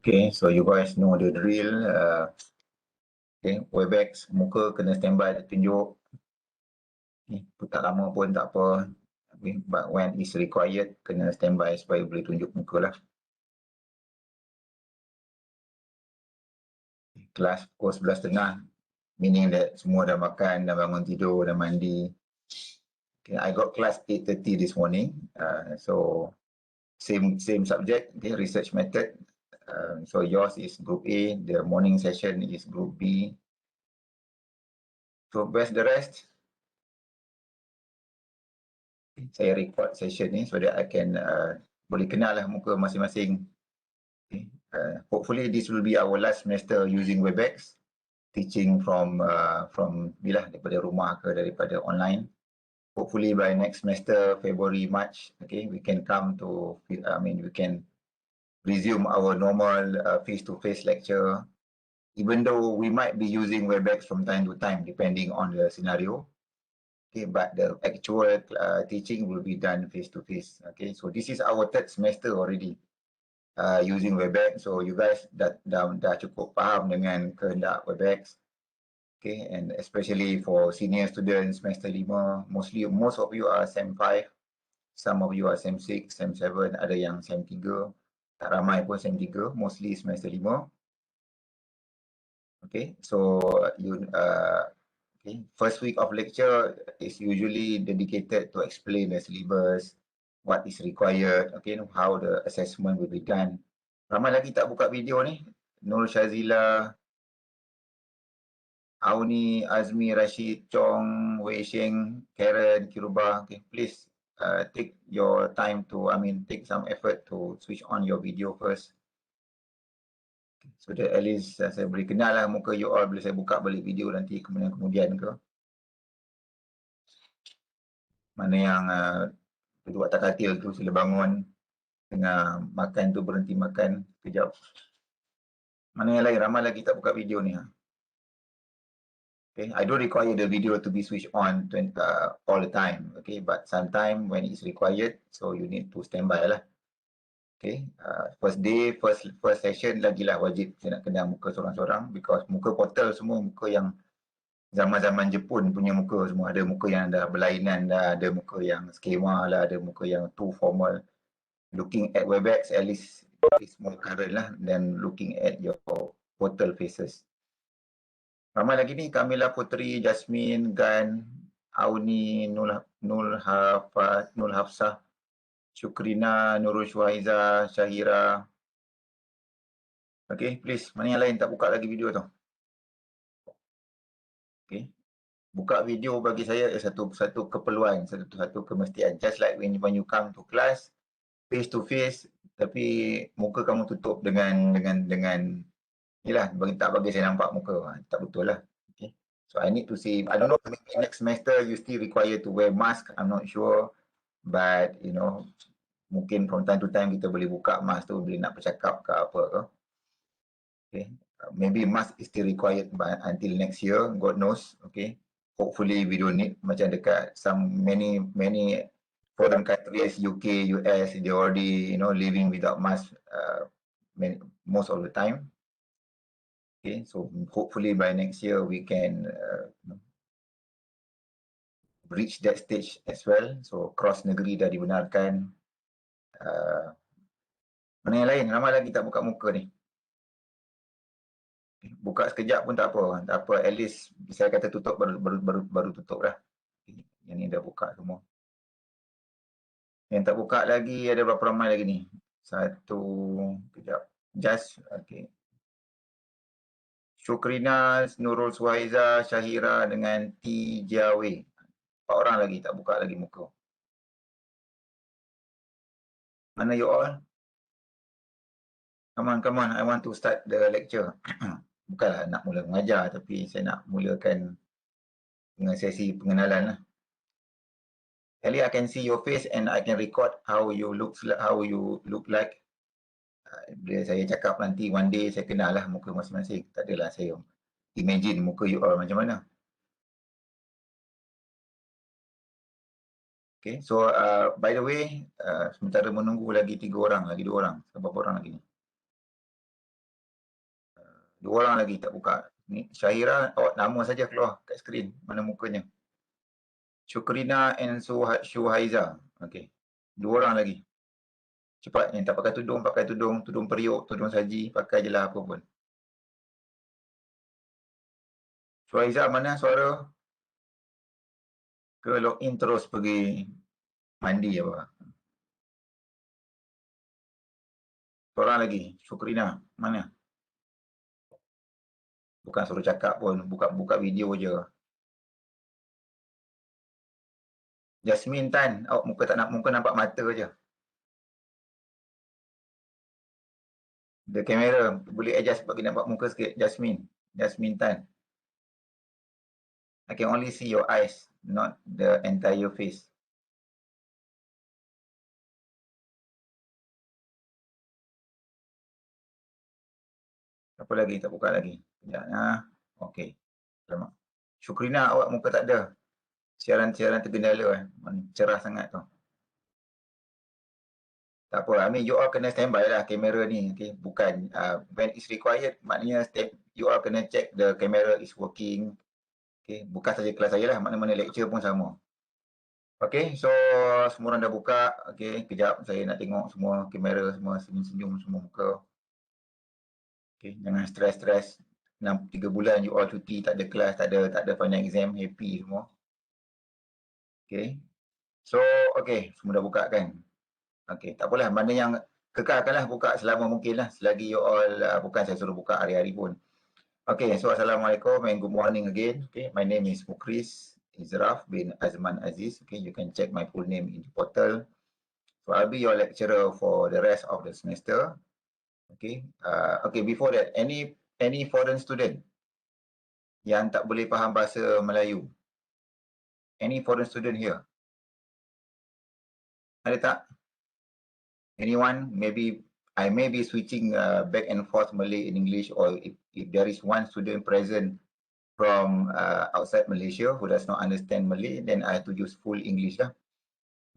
Okay, so you guys know the drill. Okay, Webex, muka kena standby dia tunjuk. Okay, tak lama pun tak apa. Okay, but when is required, kena standby supaya boleh tunjuk muka lah. Kelas pukul 11.30, meaning that semua dah makan, dah bangun tidur, dah mandi. Okay, I got class 8:30 this morning. So same subject, okay, research method. So yours is Group A, the morning session is Group B. So best the rest. Saya record session ni so that I can boleh kenal lah muka masing-masing. Okay. Hopefully this will be our last semester using Webex, teaching from daripada rumah ke daripada online. Hopefully by next semester, February, March, okay, we can come to, we can resume our normal face-to-face lecture, even though we might be using Webex from time to time, depending on the scenario. Okay, but the actual teaching will be done face-to-face. Okay, so this is our third semester already using Webex. So you guys dah cukup faham dengan kehendak Webex. Okay, and especially for senior students, semester 5, most of you are SEM 5, some of you are SEM 6, SEM 7, ada yang SEM 3, tak ramai pun SEM 3, mostly semester 5. Okay, so first week of lecture is usually dedicated to explain the syllabus, what is required, okay, how the assessment will be done. Ramai lagi tak buka video ni, Nur Shazila, Auni, Azmi, Rashid, Chong, Wei Sheng, Karen, Kiruba, okay, please take your time to, take some effort to switch on your video first. So that at least saya boleh kenal lah muka you all bila saya buka balik video nanti kemudian ke. Mana yang duduk atas katil tu sila bangun, tengah makan tu berhenti makan kejap. Mana yang lain, ramai lagi tak buka video ni. Okay, I don't require the video to be switched on all the time, okay, but sometime when it's required, so you need to standby lah. Okay, first day, first session lagilah wajib saya nak kenal muka seorang-seorang, because muka portal semua muka yang zaman-zaman Jepun punya muka semua. Ada muka yang dah berlainan dah, ada muka yang skema lah, ada muka yang too formal. Looking at Webex, at least it's more current lah than looking at your portal faces. Ramai lagi ni, Kamila Putri, Jasmine, Gan, Auni, Nul Hafsah, Syukrina, Nurul Syuhaiza, Syahira. Okay, please, mana yang lain tak buka lagi video tu? Okay, buka video bagi saya satu keperluan, satu kemestian. Just like when you come to class, face to face, tapi muka kamu tutup dengan yelah, tak bagi saya nampak muka, tak betul lah. Okay. So I need to see, I don't know, maybe next semester you still required to wear mask, I'm not sure, but you know, mungkin from time to time kita boleh buka mask tu, boleh nak bercakap ke apa ke. Okay. Maybe mask is still required until next year, God knows. Okay. Hopefully we don't need, macam dekat many foreign countries, UK, US, they already, living without mask most of the time. Okay, so hopefully by next year we can reach that stage as well. So cross negeri dah dibenarkan. Mana yang lain? Ramai lagi tak buka muka ni. Buka sekejap pun tak apa. At least saya kata tutup baru tutup dah. Yang ni dah buka semua. Yang tak buka lagi ada berapa ramai lagi ni? Kejap. Just, okay. Syukrina, Nurul Suhaiza, Syahira dengan T. Jawi. 4 orang lagi tak buka lagi muka. Mana you all? Come on, I want to start the lecture. Bukanlah nak mula mengajar, tapi saya nak mulakan dengan sesi pengenalan lah. Kali I can see your face and I can record how you look like. Bila saya cakap nanti one day saya kenal lah muka masing-masing. Tak adalah saya imagine muka you all macam mana. Okay, so by the way, sementara menunggu lagi 3 orang, lagi 2 orang. Berapa orang lagi ni? Dua orang lagi tak buka. Ni Syahira, nama saja keluar kat skrin. Mana mukanya? Syukrina and Syuhaiza. Okey. Dua orang lagi. Cepat, yang tak pakai tudung, tudung periuk, tudung saji, pakai je lah apa pun. Syuhaiza mana suara? Ke login terus pergi mandi apa? Seorang lagi, Syukrina, mana? Bukan suruh cakap pun, buka video je. Jasmine Tan, muka tak nak, muka nampak mata je. The camera, boleh adjust bagi nampak muka sikit. Jasmine Tan. I can only see your eyes, not the entire face. Apa lagi? Tak buka lagi. Sekejap. Okey. Selamat. Syukrina, awak muka tak ada. Siaran tergendala. Cerah sangat tu. Tak apa. I mean, you all kena standby lah kamera ni. Okay? Bukan, when it's required, maknanya you all kena check the camera is working. Okay? Bukan saja kelas saya lah. Mana-mana lecture pun sama. Okay, so semua orang dah buka. Okay, kejap saya nak tengok semua kamera, semua senyum-senyum, semua muka. Okay, jangan stres-stres. 3 bulan you all cuti, tak ada kelas, tak ada final exam, happy semua. Okay, so okay, semua dah buka kan? Okay, tak apalah, mana yang kekalkanlah buka selama mungkin lah. Selagi you all, bukan saya suruh buka hari-hari pun. Okay, so Assalamualaikum and good morning again. Okay, my name is Mukris Izraf bin Azman Aziz. Okay, you can check my full name in the portal. So I'll be your lecturer for the rest of the semester. Okay. Okay. Before that, any foreign student yang tak boleh faham bahasa Melayu? Any foreign student here? Ada tak? Anyone? Maybe I may be switching back and forth Malay in English, or if there is one student present from outside Malaysia who does not understand Malay, then I have to use full English lah.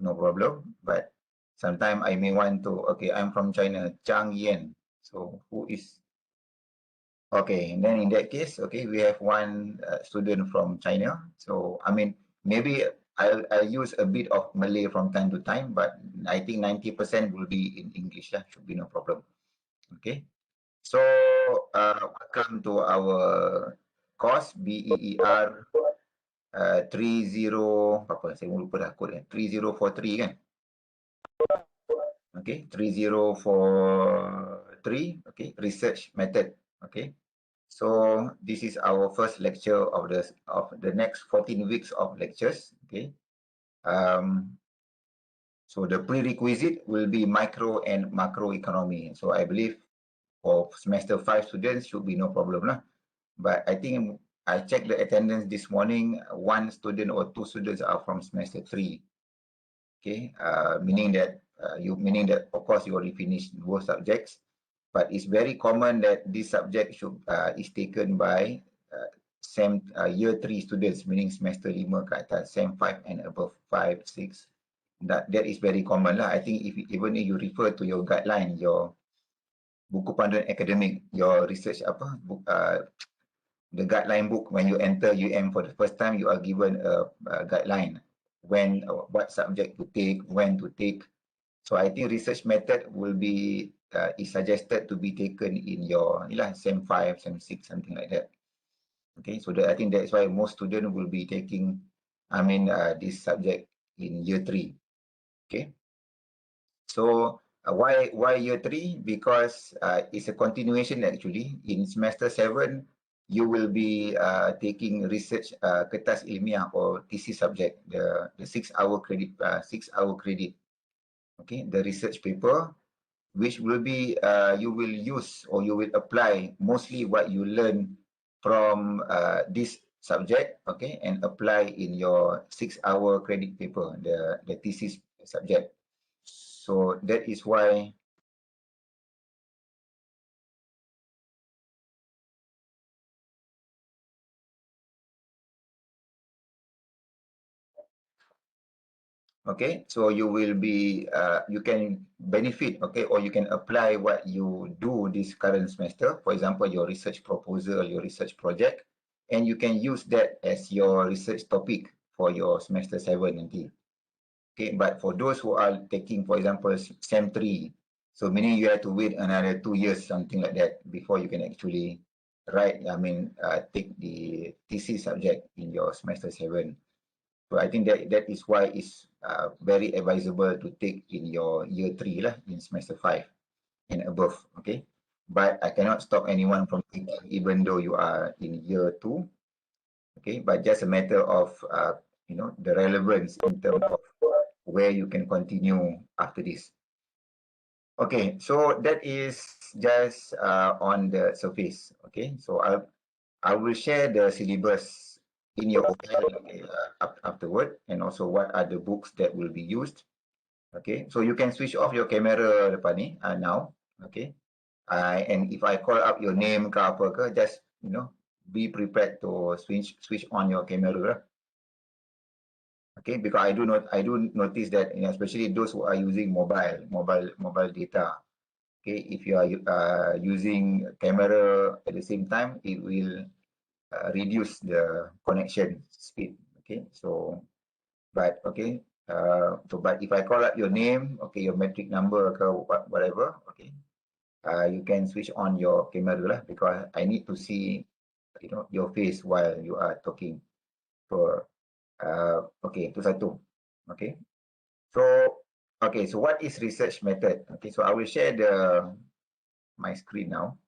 No problem. But sometimes I may want to. Okay, I'm from China, Chang Yan. So who is? Okay, and then in that case, okay, we have one student from China. So, I mean, maybe I'll use a bit of Malay from time to time, but I think 90% will be in English. Should be no problem. Okay, so welcome to our course BEER 30, apa saya lupa dah kod 3043 kan? Okay, 3043, okay, research method. Okay, so this is our first lecture of the next 14 weeks of lectures. Okay, so the prerequisite will be micro and macro economy. So I believe for semester 5 students should be no problem lah. But I think I checked the attendance this morning. One student or two students are from semester 3. Okay, meaning that of course you already finished both subjects. But it's very common that this subject is taken by year 3 students, meaning semester 5 ke atas, sem 5 and above, 5, 6. That is very common lah. I think even if you refer to your guideline, your buku panduan akademik, your research the guideline book, when you enter UM for the first time, you are given a guideline what subject to take, when to take. So I think research method will be is suggested to be taken in your sem 5, sem 6, something like that. Okay, so I think that's why most students will be taking, this subject in year 3. Okay, so why year 3? Because it's a continuation actually. In semester 7, you will be taking research kertas ilmiah or thesis subject, the 6-hour credit, 6-hour credit. Okay, the research paper, which will be you will use or you will apply mostly what you learn from this subject, okay, and apply in your 6-hour credit paper, the thesis subject. So that is why Okay, so you will be, you can benefit, okay, or you can apply what you do this current semester. For example, your research proposal, your research project, and you can use that as your research topic for your semester 7 nanti. Okay, but for those who are taking, for example, SEM 3, so meaning you have to wait another 2 years, something like that, before you can actually write, take the thesis subject in your semester 7. So I think that is why it's very advisable to take in your year 3 lah, in semester 5 and above, okay? But I cannot stop anyone from taking even though you are in year 2, okay? But just a matter of, the relevance in terms of where you can continue after this. Okay, so that is just on the surface, okay? So I will share the syllabus in your OL, okay, afterward, and also what are the books that will be used. Okay, so you can switch off your camera lepas ni, now, okay. And if I call up your name ke apa ke, just be prepared to switch on your camera. Okay, because I do notice that, especially those who are using mobile data. Okay, if you are using camera at the same time, it will reduce the connection speed. Okay, so but okay, but if I call up your name, okay, your metric number ke whatever, okay, you can switch on your camera lah, because I need to see your face while you are talking. So okay, itu satu. Okay, so what is research method? Okay, so I will share my screen now.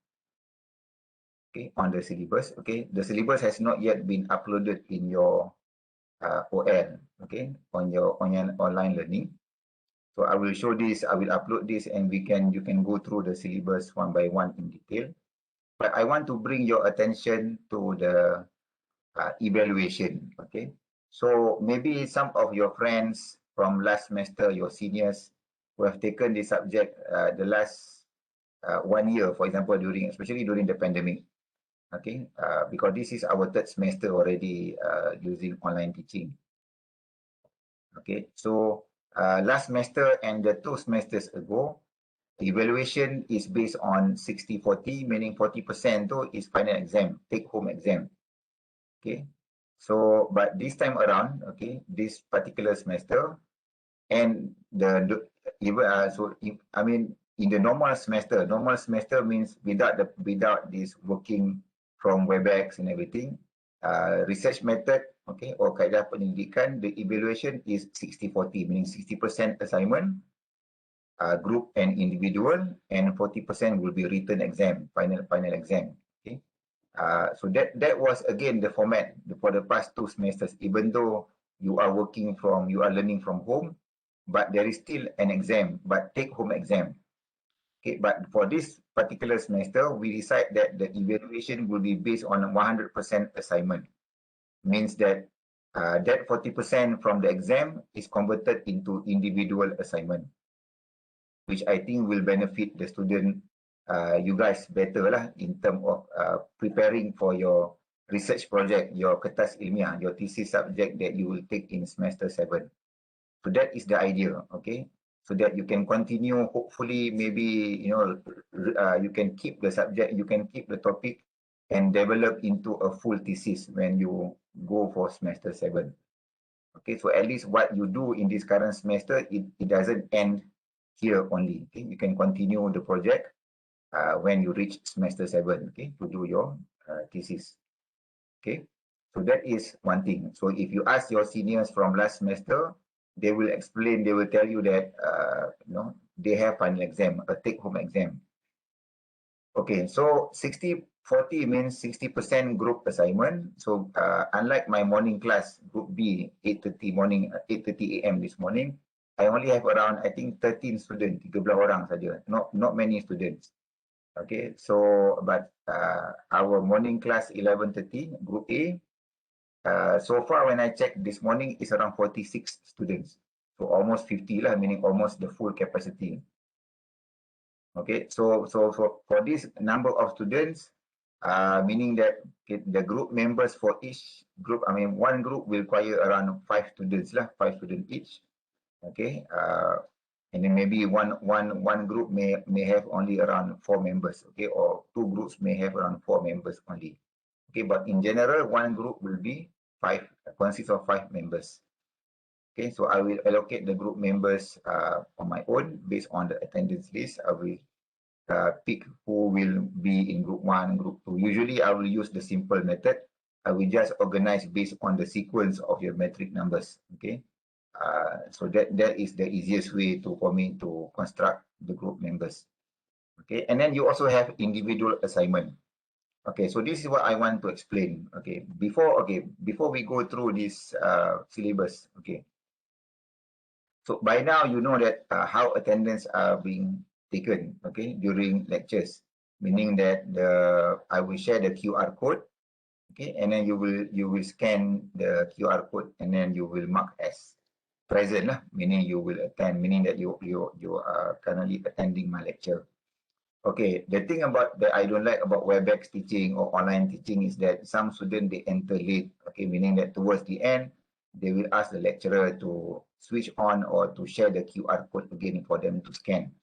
Okay, on the syllabus. Okay, the syllabus has not yet been uploaded in your OL. Okay, on your online learning. So I will show this. I will upload this, and you can go through the syllabus one by one in detail. But I want to bring your attention to the evaluation. Okay, so maybe some of your friends from last semester, your seniors, who have taken this subject the last 1 year, for example, especially during the pandemic. Okay, because this is our 3rd semester already using online teaching. Okay, so last semester and the 2 semesters ago, the evaluation is based on 60-40, meaning 40% is final exam, take-home exam. Okay, so but this time around, okay, this particular semester, and in the normal semester means without this working from WebEx and everything, research method, okay, or kaedah penyelidikan, the evaluation is 60-40, meaning 60% assignment, group and individual, and 40% will be written exam, final exam. Okay, so that was again the format for the past 2 semesters. Even though you are learning from home, but there is still an exam, but take home exam. Okay, but for this particular semester, we decide that the evaluation will be based on 100% assignment. Means that that 40% from the exam is converted into individual assignment, which I think will benefit the student, you guys better lah, in terms of preparing for your research project, your kertas ilmiah, your thesis subject that you will take in semester 7. So that is the idea, okay? So that you can continue, hopefully, maybe, you can keep the subject, you can keep the topic and develop into a full thesis when you go for semester 7. Okay, so at least what you do in this current semester, it doesn't end here only. Okay, you can continue the project when you reach semester 7, okay, to do your thesis. Okay, so that is one thing. So if you ask your seniors from last semester, they will tell you that they have final exam, a take-home exam. Okay, so 60-40 means 60% group assignment. So unlike my morning class, Group B, 8:30 a.m. this morning, I only have around, I think, 13 students, 13 orang saja, not many students. Okay, so but our morning class 11:30, Group A, so far when I checked this morning, is around 46 students. So almost 50 lah, meaning almost the full capacity. Okay, so for this number of students, meaning that the group members for each group, one group will require around 5 students lah, 5 students each. Okay, and then maybe one group may have only around 4 members. Okay, or 2 groups may have around 4 members only. Okay, but in general, one group will be consists of 5 members. Okay, so I will allocate the group members on my own based on the attendance list. I will pick who will be in group 1, group 2. Usually, I will use the simple method. I will just organize based on the sequence of your metric numbers. Okay, so that is the easiest way for me to construct the group members. Okay, and then you also have individual assignment. Okay, so this is what I want to explain. Okay, before we go through this syllabus. Okay, so by now you know that how attendance are being taken. Okay, during lectures, meaning that I will share the QR code. Okay, and then you will scan the QR code and then you will mark as present lah, meaning you will attend, meaning that you are currently attending my lecture. Okay, the thing about that I don't like about WebEx teaching or online teaching is that some students they enter late. Okay, meaning that towards the end they will ask the lecturer to switch on or to share the QR code again for them to scan.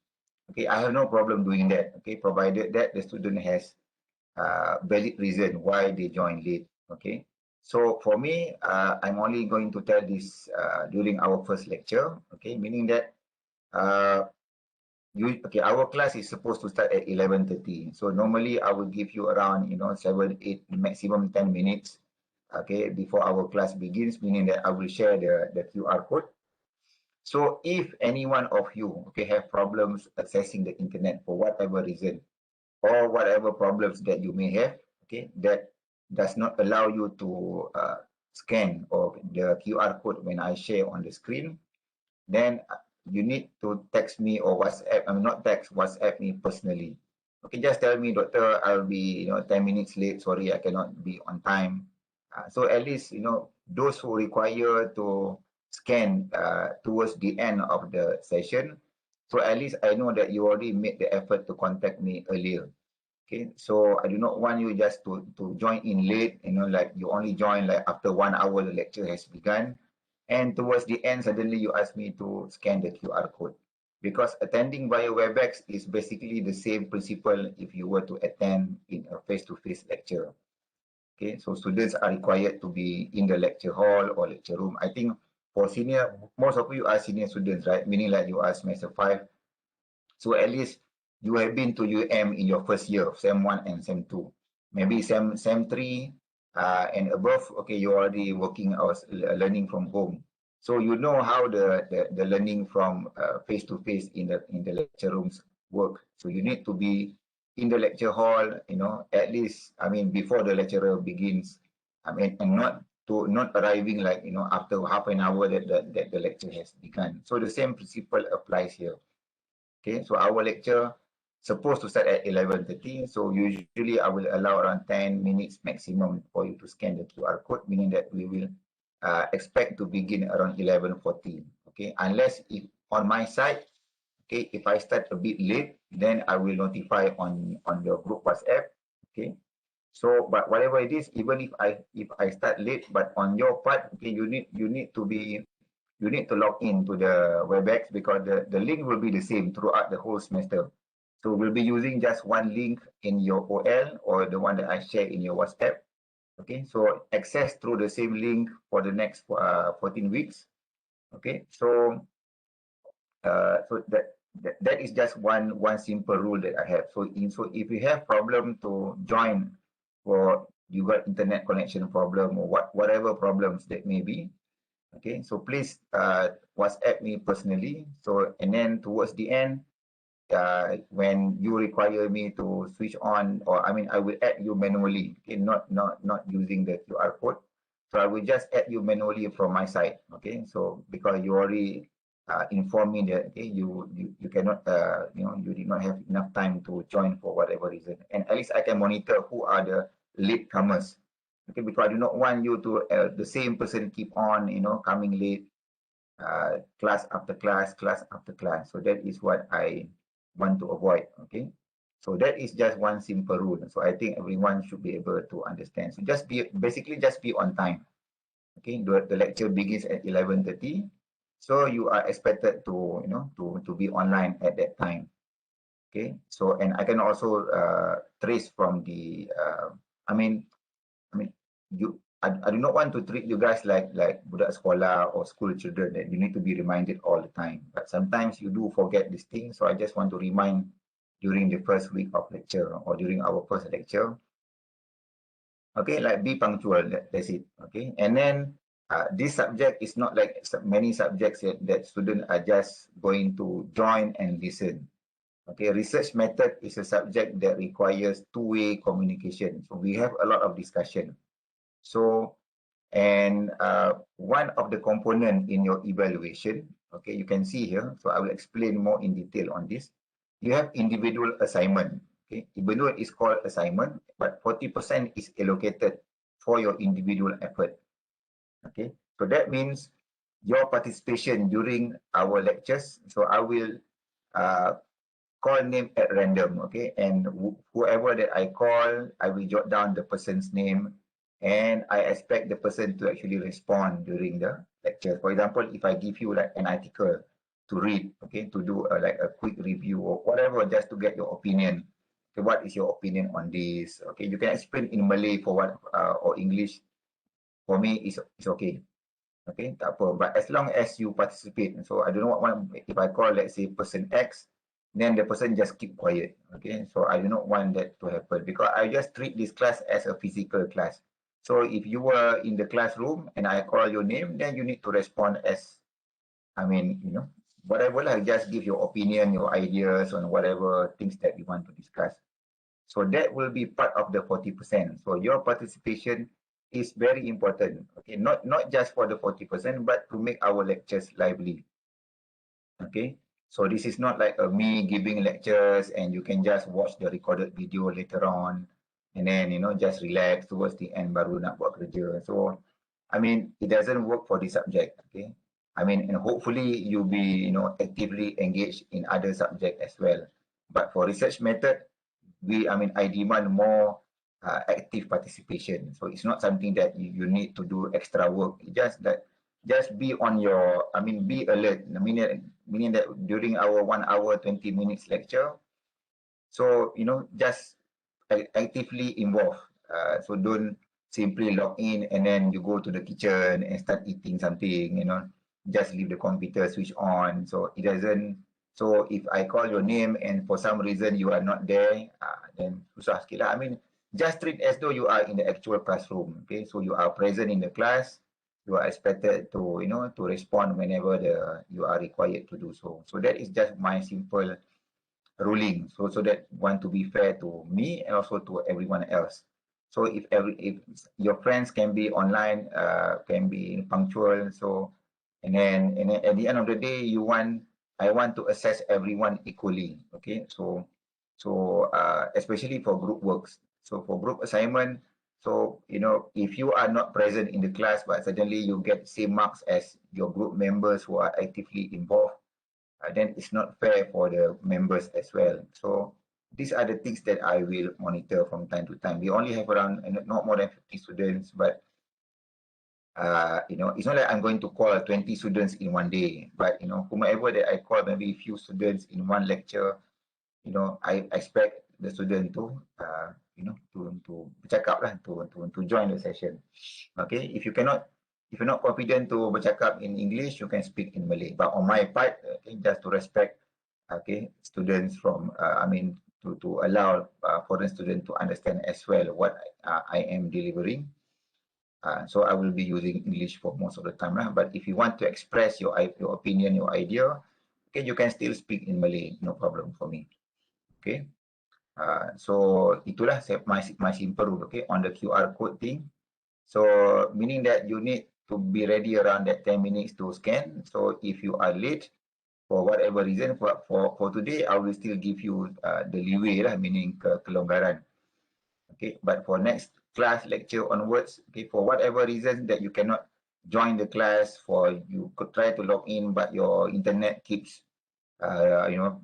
Okay, I have no problem doing that. Okay, provided that the student has valid reason why they join late. Okay, so for me, I'm only going to tell this during our first lecture. Okay, meaning that our class is supposed to start at 11:30. So normally I will give you around 7, 8, maximum 10 minutes. Okay, before our class begins, meaning that I will share the QR code. So if any one of you have problems accessing the internet for whatever reason, or whatever problems that you may have, okay, that does not allow you to scan or the QR code when I share on the screen, then you need to text me or WhatsApp. I mean, not text, WhatsApp me personally. Okay, just tell me, doctor, I'll be 10 minutes late. Sorry, I cannot be on time. So at least those who require to scan towards the end of the session. So at least I know that you already made the effort to contact me earlier. Okay, so I do not want you just to join in late, like you only join like after 1 hour the lecture has begun. And towards the end, suddenly you ask me to scan the QR code. Because attending via WebEx is basically the same principle if you were to attend in a face-to-face lecture. Okay, so students are required to be in the lecture hall or lecture room. I think for senior, most of you are senior students, right? Meaning like you are semester 5. So at least you have been to UM in your first year, SEM 1 and SEM 2. Maybe SEM 3 and above, okay, you're already working or learning from home. So you know how the learning from face-to-face in the lecture rooms work. So you need to be in the lecture hall, at least, before the lecturer begins, and not arriving like, after half an hour that the lecture has begun. So the same principle applies here. Okay, so our lecture supposed to start at 11:30. So usually I will allow around 10 minutes maximum for you to scan the QR code, meaning that we will expect to begin around 11:40. Okay, unless if on my side, okay, if I start a bit late, then I will notify on the group WhatsApp. Okay, so but whatever it is, even if I start late, but on your part, okay, you need to log in to the WebEx because the link will be the same throughout the whole semester. So we'll be using just one link in your OL or the one that I share in your WhatsApp. Okay, so access through the same link for the next 14 weeks. Okay, so that is just one simple rule that I have. So if you have problem to join, or you got internet connection problem or whatever problems that may be, okay, so please WhatsApp me personally. So and then towards the end, when you require me to switch on, or I will add you manually. Okay, not using the QR code. So I will just add you manually from my side. Okay, so because you already informed me that okay, you cannot you did not have enough time to join for whatever reason, and at least I can monitor who are the late comers. Okay, because I do not want you to the same person keep on coming late, class after class. So that is what I want to avoid. Okay, so that is just one simple rule. So I think everyone should be able to understand. So just be on time. Okay, the lecture begins at 11:30. So you are expected to, you know, to be online at that time. Okay, so and I can also trace from the, I mean, I do not want to treat you guys like budak sekolah or school children that you need to be reminded all the time. But sometimes you do forget these things, so I just want to remind during the first week of lecture or during our first lecture. Okay, like be punctual. That's it. Okay, and then this subject is not like many subjects that students are just going to join and listen. Okay, research method is a subject that requires two-way communication. So we have a lot of discussion. So, and one of the component in your evaluation, okay, you can see here. So I will explain more in detail on this. You have individual assignment. Okay, even though it is called assignment, but 40% is allocated for your individual effort. Okay, so that means your participation during our lectures. So I will call name at random, okay? And whoever that I call, I will jot down the person's name, and I expect the person to actually respond during the lecture. For example, if I give you like an article to read, okay, to do like a quick review or whatever, just to get your opinion. Okay, what is your opinion on this? Okay, you can explain in Malay for what or English. For me, it's okay. Okay, tak apa. But as long as you participate, so I don't know what if I call, let's say, person X, then the person just keep quiet. Okay, so I do not want that to happen because I just treat this class as a physical class. So if you were in the classroom and I call your name, then you need to respond as, I mean, you know, whatever lah, just give your opinion, your ideas on whatever things that you want to discuss. So that will be part of the 40%. So your participation is very important. Okay, not just for the 40%, but to make our lectures lively. Okay, so this is not like me giving lectures and you can just watch the recorded video later on, and then you know just relax towards the end baru nak buat kerja. So I mean it doesn't work for this subject. Okay, I mean, and hopefully you'll be, you know, actively engaged in other subject as well. But for research method, I demand more active participation. So it's not something that you need to do extra work. Just be on your, be alert. Meaning that during our 1 hour 20 minutes lecture, so you know, just actively involved. So don't simply log in and then you go to the kitchen and start eating something. You know, just leave the computer switch on. So it doesn't. So if I call your name and for some reason you are not there, then susah sikit lah. I mean, just treat as though you are in the actual classroom. Okay, so you are present in the class. You are expected to, you know, to respond whenever you are required to do so. So that is just my simple ruling. So that want to be fair to me and also to everyone else. So if your friends can be online, can be punctual. So and then at the end of the day, I want to assess everyone equally. Okay, so especially for group works. So for group assignment, so you know, if you are not present in the class, but suddenly you get same marks as your group members who are actively involved, then it's not fair for the members as well. So these are the things that I will monitor from time to time. We only have around not more than 50 students, but you know, it's not like I'm going to call 20 students in one day, but you know, whomever that I call, maybe a few students in one lecture, you know, I expect the student to you know, to bercakap lah, to join the session. Okay, if you're not confident to bercakap in English, you can speak in Malay. But on my part, okay, just to respect, okay, students from, to allow foreign students to understand as well what I am delivering. So I will be using English for most of the time lah. But if you want to express your opinion, your idea, okay, you can still speak in Malay, no problem for me. Okay. So itulah my simple rule, okay, on the QR code thing. So meaning that you need to be ready around that 10 minutes to scan. So if you are late for whatever reason, for today, I will still give you the leeway lah, meaning kelonggaran. Okay, but for next class lecture onwards, okay, for whatever reason that you cannot join the class, for you could try to log in, but your internet keeps, you know,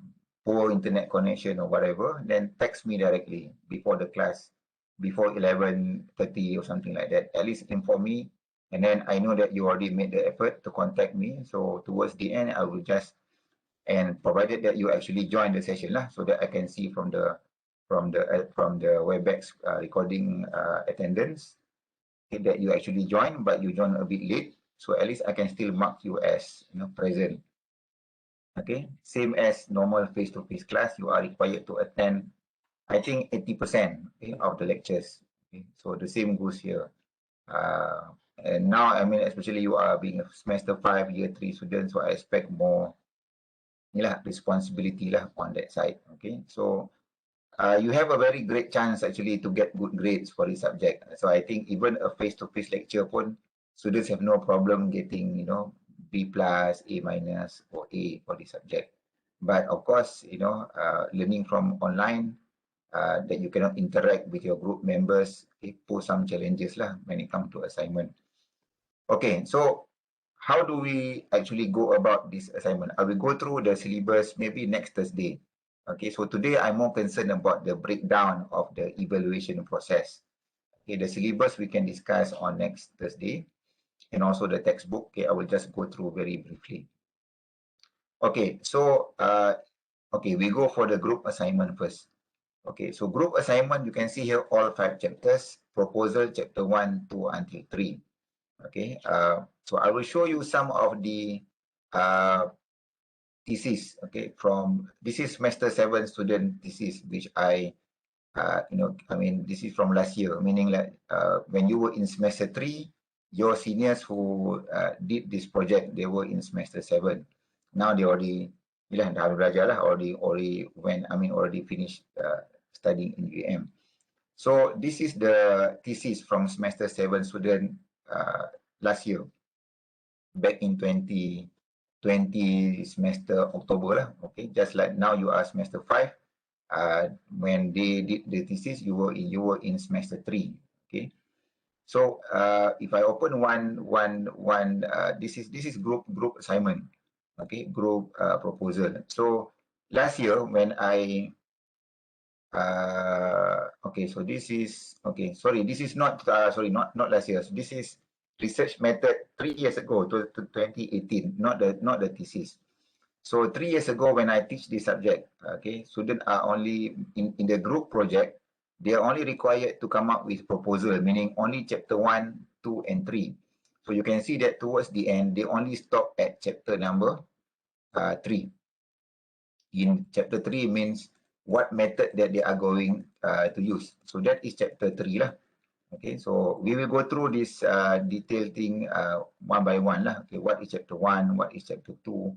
poor internet connection or whatever, then text me directly before the class, before 11:30 or something like that. At least inform me And then I know that you already made the effort to contact me. So towards the end, I will just, and provided that you actually join the session lah, so that I can see from the WebEx recording attendance, okay, that you actually join, but you join a bit late. So at least I can still mark you as, you know, present. Okay, same as normal face-to-face class, you are required to attend, I think 80%, okay, of the lectures. Okay, so the same goes here. And now, I mean, especially you are being a semester 5, year 3 student, so I expect more responsibility lah on that side. Okay, so you have a very great chance actually to get good grades for this subject. So I think even a face-to-face lecture pun, students have no problem getting, you know, B+, A-, or A for this subject. But of course, you know, learning from online, that you cannot interact with your group members, it pose some challenges lah when it comes to assignment. Okay, so how do we actually go about this assignment? I will go through the syllabus maybe next Thursday. Okay, so today I'm more concerned about the breakdown of the evaluation process. Okay, the syllabus we can discuss on next Thursday, and also the textbook. Okay, I will just go through very briefly. Okay, so okay, we go for the group assignment first. Okay, so group assignment, you can see here all 5 chapters, proposal chapter 1, 2 until 3. Okay, so I will show you some of the thesis. Okay, from this is semester 7 student thesis, which I, you know, I mean, this is from last year, meaning that when you were in semester 3, your seniors who did this project, they were in semester 7. Now they already, already went, I mean, already finished studying in UM. So this is the thesis from semester 7 student last year, back in 2020 semester October lah. Okay, just like now you are semester 5. When they did the thesis, you were in semester 3. Okay, so if I open this is group assignment. Okay, group proposal. So last year when I okay, so this is, okay, sorry, this is not sorry, not last year. So this is research method 3 years ago, to 2018, not the thesis. So 3 years ago when I teach this subject, okay, students are only in the group project, they are only required to come up with proposal, meaning only chapter 1, 2, and 3. So you can see that towards the end, they only stop at chapter number 3. In chapter 3 means what method that they are going to use. So that is chapter 3 lah. Okay, so we will go through this detailed thing one by one lah. Okay, what is chapter 1, what is chapter 2.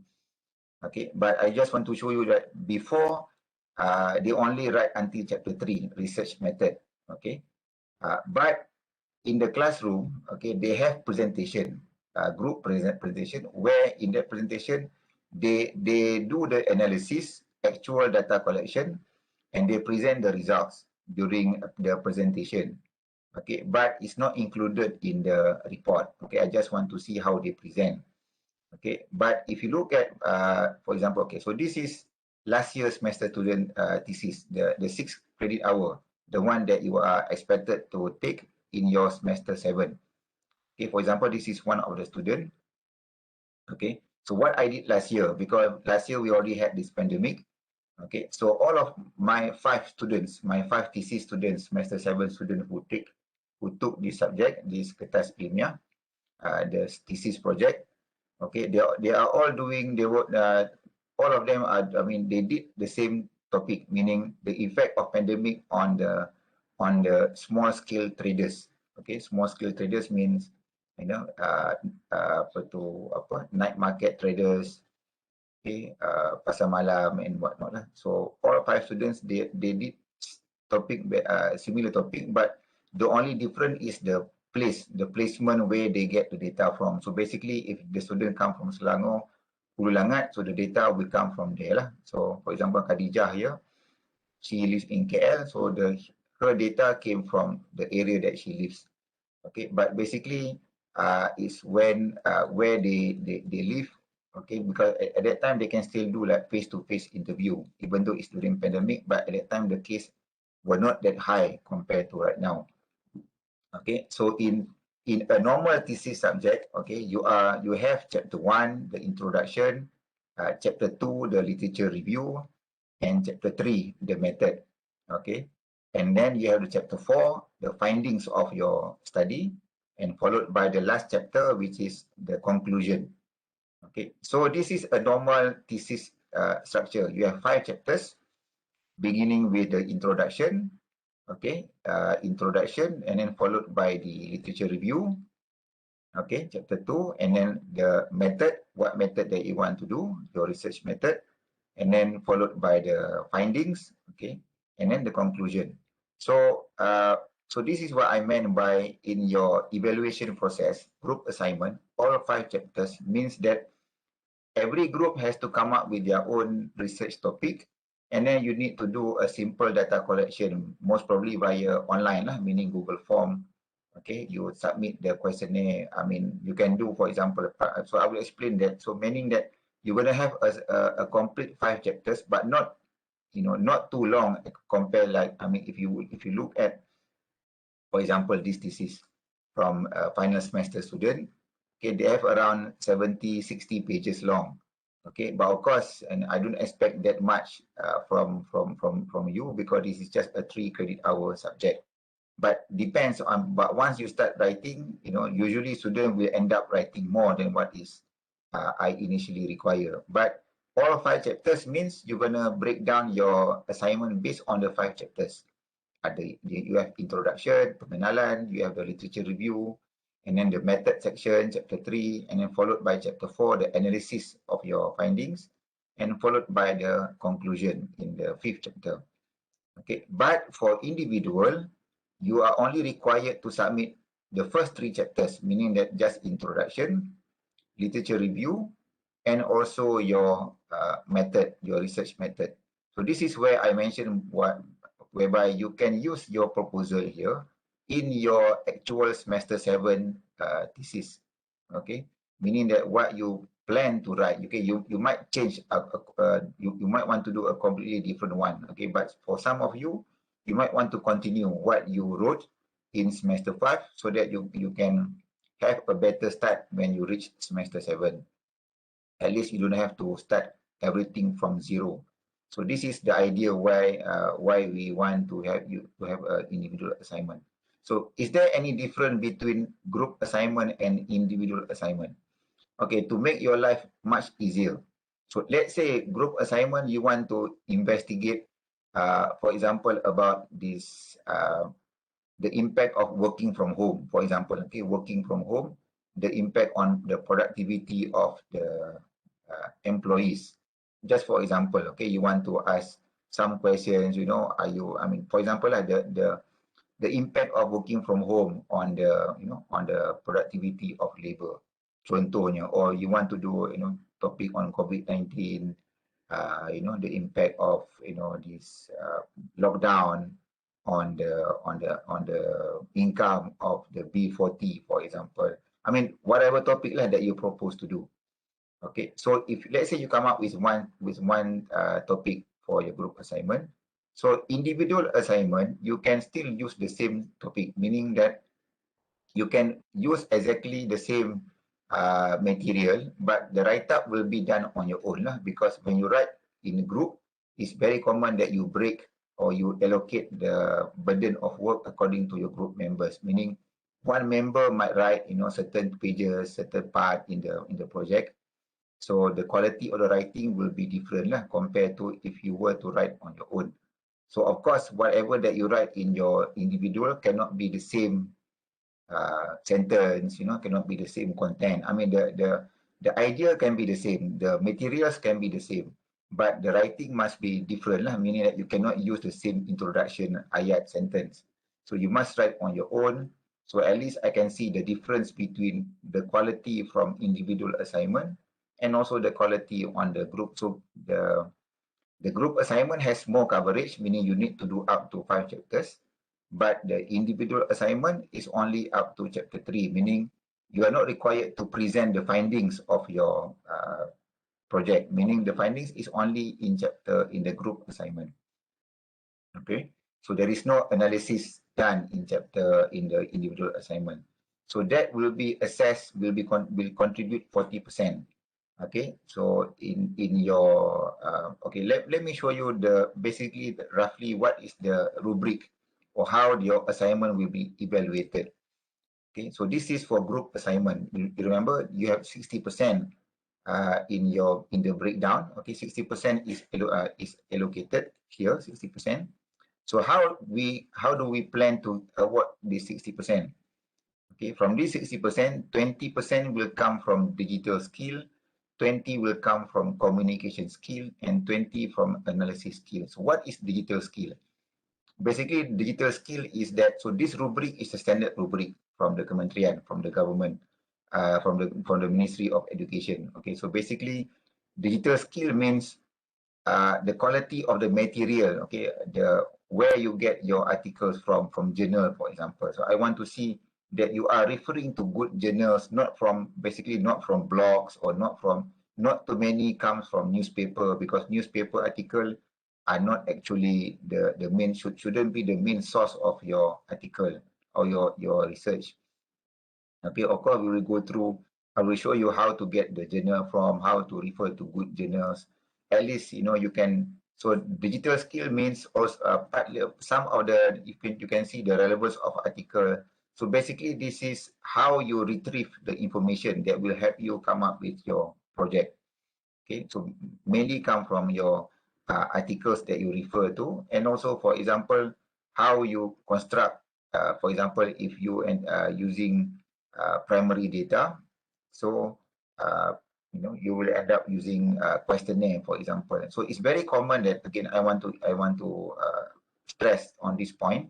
Okay, but I just want to show you that before they only write until chapter 3, research method. Okay, but in the classroom, okay, they have presentation, group presentation, where in that presentation, they do the analysis, actual data collection, and they present the results during the presentation. Okay, but it's not included in the report. Okay, I just want to see how they present. Okay, but if you look at, for example, okay, so this is last year's semester student thesis, the 6 credit hour, the one that you are expected to take in your semester 7. Okay, for example, this is one of the student. Okay, so what I did last year, because last year we already had this pandemic. Okay, so all of my 5 students, my 5 thesis students, semester 7 students who took this subject, this kertas ilmiah, the thesis project. Okay, they are all doing, they were all of them are, I mean, they did the same topic, meaning the effect of pandemic on the small scale traders. Okay, small scale traders means, you know, night market traders, okay, pasar malam and whatnot lah. So all 5 students, they did topic, similar topic, but the only difference is the placement where they get the data from. So basically, if the student come from Selangor, Hulu Langat, so the data will come from there lah. So for example, Khadijah here, she lives in KL, so her data came from the area that she lives. Okay, but basically, it's when where they live. Okay, because at that time they can still do like face-to-face interview, even though it's during pandemic. But at that time the case were not that high compared to right now. Okay, so in in a normal thesis subject, okay, you have chapter 1, the introduction, chapter 2, the literature review, and chapter 3, the method, okay. And then you have the chapter 4, the findings of your study, and followed by the last chapter, which is the conclusion. Okay, so this is a normal thesis structure. You have 5 chapters, beginning with the introduction, okay, introduction, and then followed by the literature review, okay, chapter 2, and then the method, what method that you want to do, your research method, and then followed by the findings, okay, and then the conclusion. So, so this is what I meant by in your evaluation process, group assignment, all 5 chapters means that every group has to come up with their own research topic, and then you need to do a simple data collection, most probably via online, meaning Google Form. Okay, you submit the questionnaire. I mean, you can do, for example, so I will explain that. So meaning that you're going to have a complete 5 chapters, but not, not too long compared, like, I mean, if you look at, for example, this thesis from a final semester student, okay, they have around 70, 60 pages long. Okay, but of course, and I don't expect that much from you, because this is just a 3 credit hour subject. But depends on, but once you start writing, usually students will end up writing more than what is I initially require. But all 5 chapters means you're gonna break down your assignment based on the 5 chapters. You have introduction, pengenalan, you have the literature review, and then the method section, chapter 3, and then followed by chapter 4, the analysis of your findings, and followed by the conclusion in the 5th chapter. Okay, but for individual, you are only required to submit the first 3 chapters, meaning that just introduction, literature review, and also your method, your research method. So this is where I mentioned whereby you can use your proposal here in your actual semester 7 thesis. Okay, meaning that what you plan to write, okay, you might change, you might want to do a completely different one. Okay, but for some of you, you might want to continue what you wrote in semester 5 so that you can have a better start when you reach semester 7. At least you don't have to start everything from zero. So this is the idea why we want to have you to have an individual assignment. So is there any difference between group assignment and individual assignment? Okay, to make your life much easier. So let's say group assignment, you want to investigate, for example, about this, the impact of working from home, for example, okay, working from home, the impact on the productivity of the employees. Just for example, okay, you want to ask some questions, for example, the impact of working from home on the, on the productivity of labor, contohnya, or you want to do, topic on COVID-19, the impact of, this lockdown on the income of the B40, for example. I mean, whatever topic that you propose to do. Okay, so if let's say you come up with one topic for your group assignment, so individual assignment, you can still use the same topic, meaning that you can use exactly the same material, but the write-up will be done on your own, because when you write in a group, it's very common that you break or you allocate the burden of work according to your group members, meaning one member might write, certain pages, certain part in the project. So the quality of the writing will be different compared to if you were to write on your own. So of course, whatever that you write in your individual cannot be the same sentence, cannot be the same content. I mean, the idea can be the same, the materials can be the same, but the writing must be different, meaning that you cannot use the same introduction, ayat, sentence. So you must write on your own. So at least I can see the difference between the quality from individual assignment and also the quality on the group. So the group assignment has more coverage, meaning you need to do up to 5 chapters, but the individual assignment is only up to chapter 3, meaning you are not required to present the findings of your project, meaning the findings is only in the group assignment. Okay, so there is no analysis done in the individual assignment. So that will be assessed, will contribute 40%. Okay, so in your okay, let me show you basically roughly what is the rubric or how your assignment will be evaluated. Okay, so this is for group assignment. You remember you have 60% in the breakdown. Okay, 60% is allocated here, 60%. So how do we plan to award this 60%? Okay, from this 60%, 20% will come from digital skill, 20 will come from communication skill, and 20 from analysis skill. So what is digital skill? Basically, digital skill is that, so this rubric is a standard rubric from the Kementerian, from the government, from the Ministry of Education. Okay, so basically, digital skill means the quality of the material, okay, where you get your articles from journal, for example. So I want to see that you are referring to good journals, not from blogs, or not too many comes from newspaper, because newspaper article are not actually the main, shouldn't be the main source of your article or your research. Okay, of course we will go through, I will show you how to get the journal from, how to refer to good journals. At least you can. So digital skill means also partly some of the, you can see the relevance of article. So basically this is how you retrieve the information that will help you come up with your project. Okay, so mainly come from your articles that you refer to, and also, for example, how you construct, for example, if you using primary data, so you will end up using questionnaire, for example. So it's very common that, again, I want to stress on this point.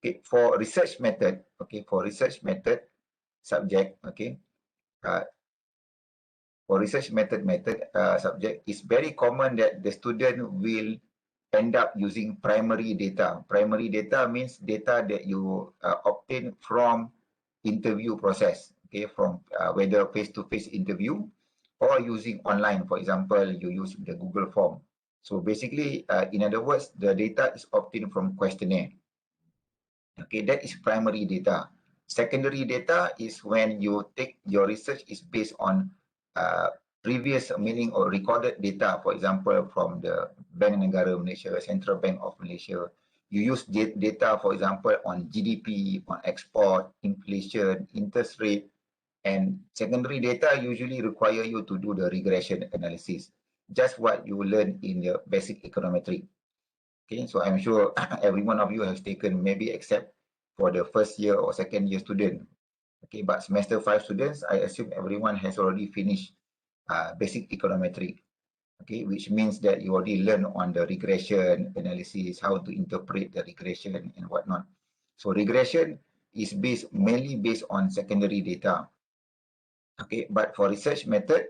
Okay, for research method, subject, okay, for research method subject, it's very common that the student will end up using primary data. Primary data means data that you obtain from interview process, okay, from whether face-to-face interview or using online. For example, you use the Google form. So basically, in other words, the data is obtained from questionnaire. Okay, that is primary data. Secondary data is when you take your research is based on previous, meaning, or recorded data, for example, from the Bank Negara Malaysia, Central Bank of Malaysia. You use data, for example, on GDP, on export, inflation, interest rate, and secondary data usually require you to do the regression analysis, just what you learn in the basic econometric. Okay, so I'm sure every one of you has taken, maybe except for the first year or second year student. Okay, but semester 5 students, I assume everyone has already finished basic econometric. Okay, which means that you already learn on the regression analysis, how to interpret the regression and whatnot. So regression is mainly based on secondary data. Okay, but for research method,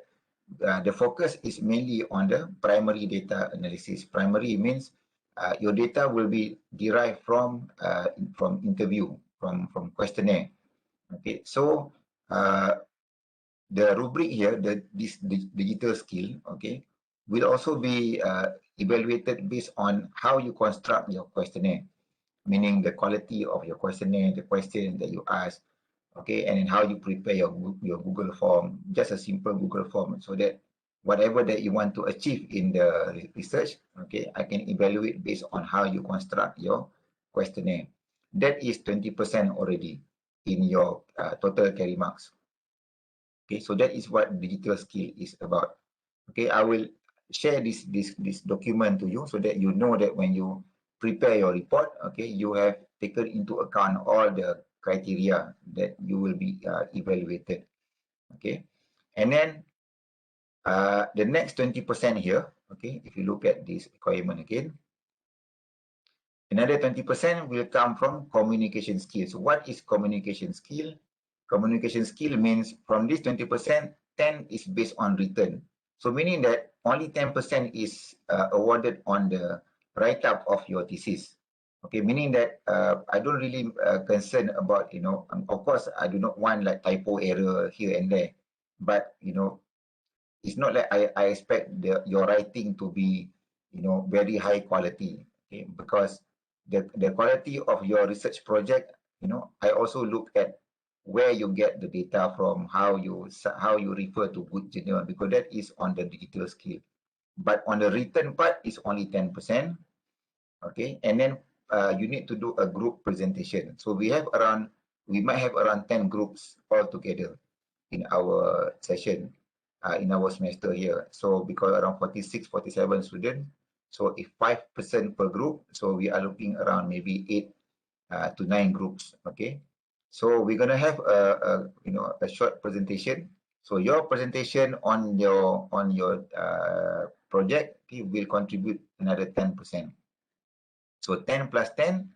the focus is mainly on the primary data analysis. Primary means your data will be derived from interview, from questionnaire. Okay, so the rubric here, this digital skill, okay, will also be evaluated based on how you construct your questionnaire, meaning the quality of your questionnaire, the question that you ask, okay, and then how you prepare your Google form, just a simple Google form, so that whatever that you want to achieve in the research, okay, I can evaluate based on how you construct your questionnaire. That is 20% already in your total carry marks. Okay, so that is what digital skill is about. Okay, I will share this document to you so that you know that when you prepare your report, okay, you have taken into account all the criteria that you will be evaluated. Okay, and then the next 20% here, okay, if you look at this requirement again, another 20% will come from communication skills. So what is communication skill? Communication skill means from this 20%, 10 is based on written. So meaning that only 10% is awarded on the write-up of your thesis. Okay, meaning that I don't really concern about, of course, I do not want like typo error here and there, but, it's not like I expect your writing to be, very high quality, okay, because the quality of your research project, I also look at where you get the data from, how you refer to good journal, because that is on the digital skill. But on the written part is only 10%. Okay, and then you need to do a group presentation. So we might have around 10 groups all together in our session, in our semester here. So because around 46, 47 students, so if 5% per group, so we are looking around maybe 8 to 9 groups. Okay, so we're gonna have a short presentation. So your presentation on your project will contribute another 10%. So 10 plus 10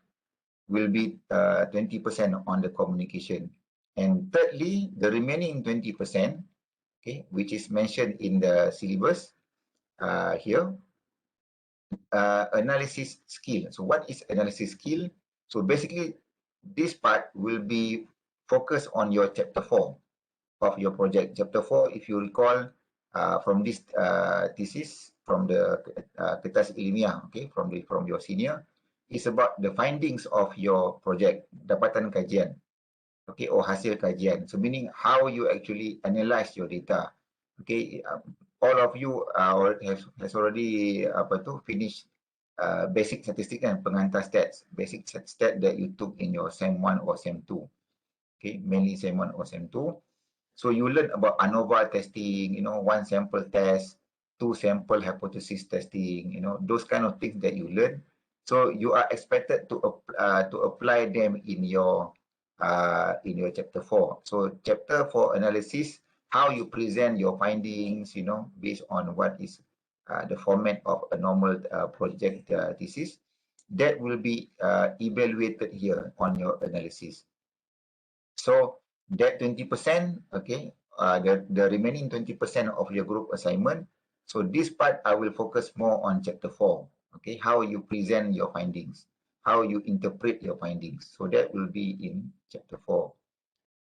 will be 20% on the communication. And thirdly, the remaining 20%, okay, which is mentioned in the syllabus here, analysis skill. So what is analysis skill? So basically, this part will be focused on your chapter 4 of your project. Chapter 4, if you recall, from this thesis from the kertas ilmiah, okay, from your senior, is about the findings of your project, dapatan kajian, okay, or hasil kajian. So meaning how you actually analyze your data. Okay, all of you has already finished basic statistics and pengantar stats, basic stat that you took in your SEM 1 or SEM 2. Okay, mainly SEM 1 or SEM 2. So you learn about ANOVA testing, one sample test, two sample hypothesis testing, those kind of things that you learn. So you are expected to apply them in your chapter 4. So chapter 4 analysis, how you present your findings, based on what is the format of a normal project thesis, that will be evaluated here on your analysis. So that 20%, okay, the remaining 20% of your group assignment. So this part I will focus more on chapter 4, okay, how you present your findings, how you interpret your findings. So that will be in chapter 4.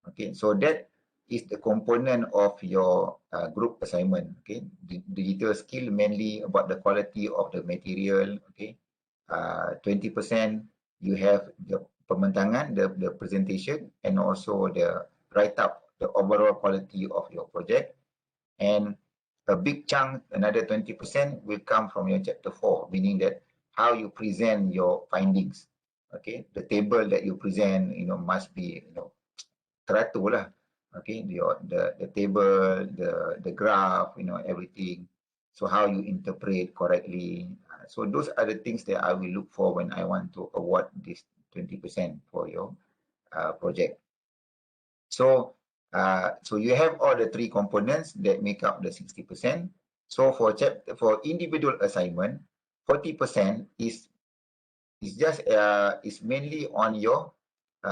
Okay, so that is the component of your group assignment. Okay, digital skill mainly about the quality of the material. Okay, 20% you have the pembentangan, the presentation, and also the write-up, the overall quality of your project. And a big chunk, another 20%, will come from your chapter 4, meaning that how you present your findings. Okay, the table that you present, must be, teratur lah. Okay, the table, the graph, everything. So how you interpret correctly. So those are the things that I will look for when I want to award this 20% for your project. So you have all the three components that make up the 60%. So for individual assignment, 40% is mainly on your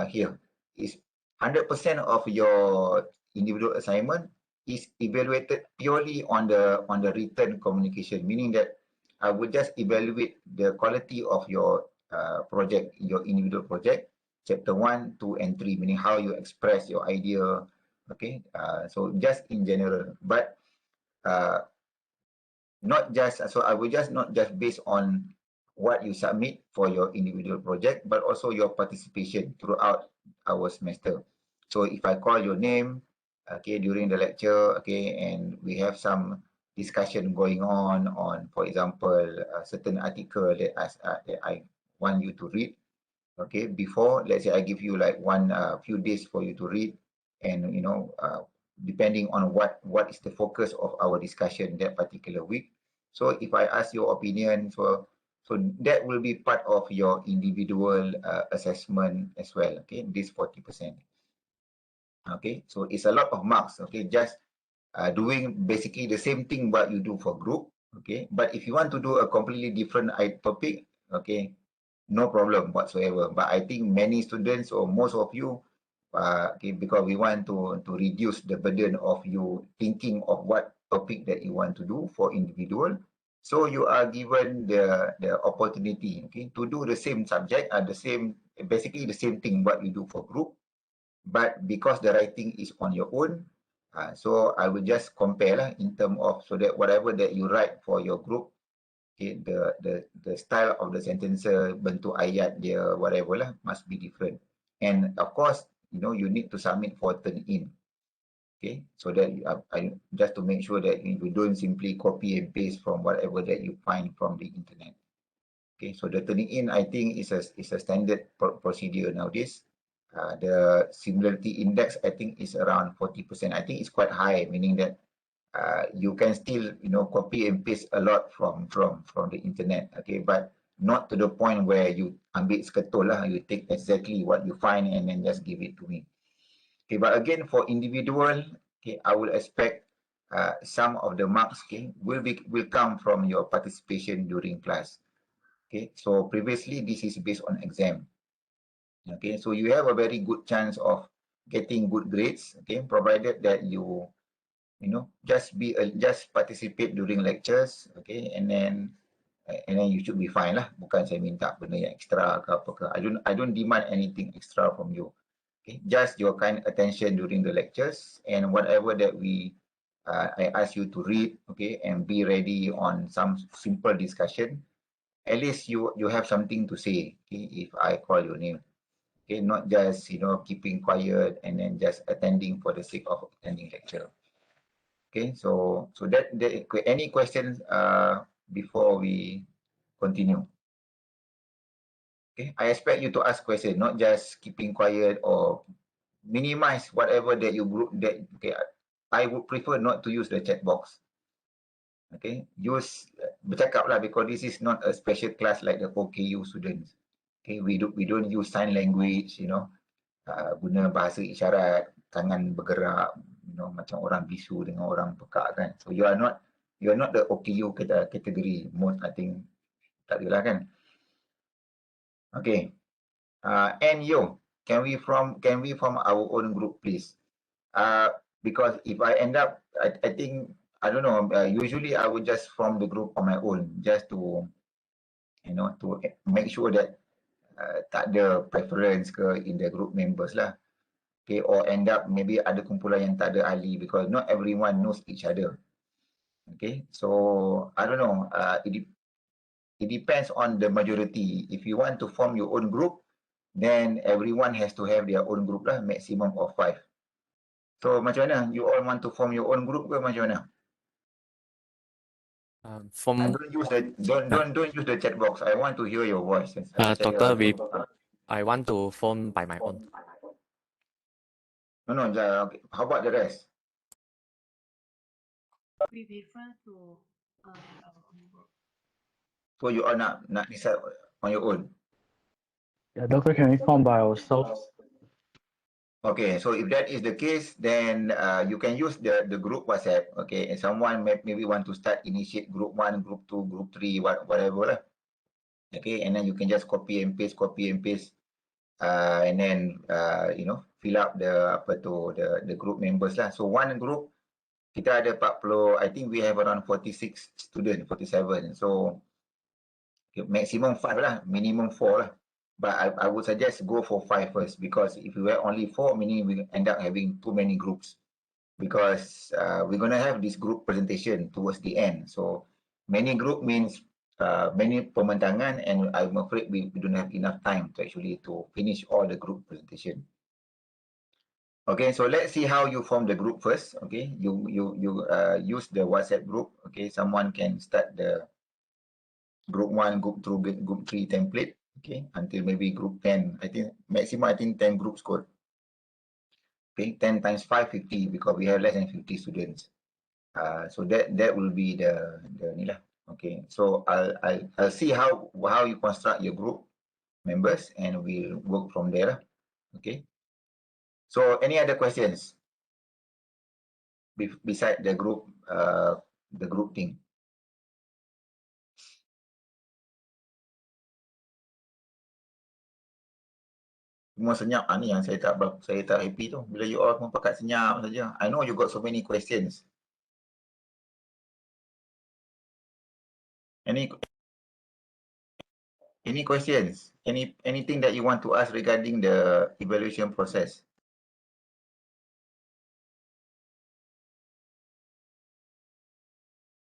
here is 100% of your individual assignment is evaluated purely on the written communication, meaning that I would just evaluate the quality of your project, your individual project, chapter 1, 2, and 3, meaning how you express your idea. Okay, so just in general, but not just, so I will just not just based on what you submit for your individual project, but also your participation throughout our semester. So if I call your name, okay, during the lecture, okay, and we have some discussion going on, for example, a certain article that I want you to read, okay, before, let's say I give you like few days for you to read, and depending on what is the focus of our discussion that particular week. So if I ask your opinion, so that will be part of your individual assessment as well. Okay, this 40%. Okay, so it's a lot of marks. Okay, just doing basically the same thing what you do for group. Okay, but if you want to do a completely different topic, okay, no problem whatsoever. But I think many students or most of you, okay, because we want to reduce the burden of you thinking of what topic that you want to do for individual. So you are given the opportunity, okay, to do the same subject, basically the same thing what you do for group, but because the writing is on your own, so I will just compare lah in terms of, so that whatever that you write for your group, okay, the style of the sentence, bentuk ayat dia, whatever lah, must be different. And of course, you need to submit for turn-in. Okay, so that just to make sure that you don't simply copy and paste from whatever that you find from the internet. Okay, so the turning in, I think, is a standard procedure nowadays. The similarity index, I think, is around 40%. I think it's quite high, meaning that you can still, copy and paste a lot from the internet. Okay, but not to the point where you ambil seketul lah, you take exactly what you find and then just give it to me. Okay, but again, for individual, okay, I will expect some of the marks, okay, will come from your participation during class. Okay, so previously this is based on exam. Okay, so you have a very good chance of getting good grades. Okay, provided that you just participate during lectures. Okay, and then you should be fine lah. Bukan saya minta benda yang extra ke apa ke. I don't demand anything extra from you. Okay, just your kind attention during the lectures and whatever that I ask you to read. Okay, and be ready on some simple discussion. At least you have something to say, okay, if I call your name. Okay, not just keeping quiet and then just attending for the sake of attending lecture. Okay, so that any questions before we continue? Okay, I expect you to ask questions, not just keeping quiet or minimize whatever that you group that. Okay, I would prefer not to use the chat box. Okay, use bercakap lah, because this is not a special class like the OKU students. Okay, we don't use sign language, guna bahasa isyarat, tangan bergerak, macam orang bisu dengan orang pekak kan. So you are not the OKU category. Most I think tak adalah kan. Okay. And can we form our own group, please? Because if I end up, I think, I don't know, usually I would just form the group on my own, just to to make sure that tak ada preference ke in the group members lah. Okay, or end up maybe ada kumpulan yang tak ada ahli, because not everyone knows each other. Okay, so I don't know, it depends on the majority. If you want to form your own group, then everyone has to have their own group lah, maximum of 5. So macam mana? You all want to form your own group ke macam mana? Don't use the chat box. I want to hear your voice. Doctor, I want to form by my own. No, okay. How about the rest? We prefer to our own group. So you all not decide on your own? Yeah, doctor, can we form by ourselves? Okay, so if that is the case, then you can use the group WhatsApp. Okay, and someone maybe want to initiate group 1, group 2, group 3, whatever lah. Okay, and then you can just copy and paste, and then fill up the group members lah. So one group kita ada 40, I think we have around 46 students, 47. So maximum 5 lah, minimum 4 lah. But I would suggest go for 5 first, because if you have only 4, meaning we end up having too many groups, because we're going to have this group presentation towards the end. So many group means many pembentangan, and I'm afraid we don't have enough time to actually to finish all the group presentation. Okay, so let's see how you form the group first. Okay, you use the WhatsApp group. Okay, someone can start the group 1, group 2, group 3 template. Okay, until maybe group 10. I think maximum 10 groups code. Okay, 10 times 5, 50, because we have less than 50 students. So that will be the ni lah. Okay, so I'll see how you construct your group members, and we'll work from there. Okay. So any other questions beside the group thing? Semua senyap. Ni yang saya tak happy tu. Bila you all pakat senyap saja. I know you got so many questions. Any questions? Anything that you want to ask regarding the evaluation process?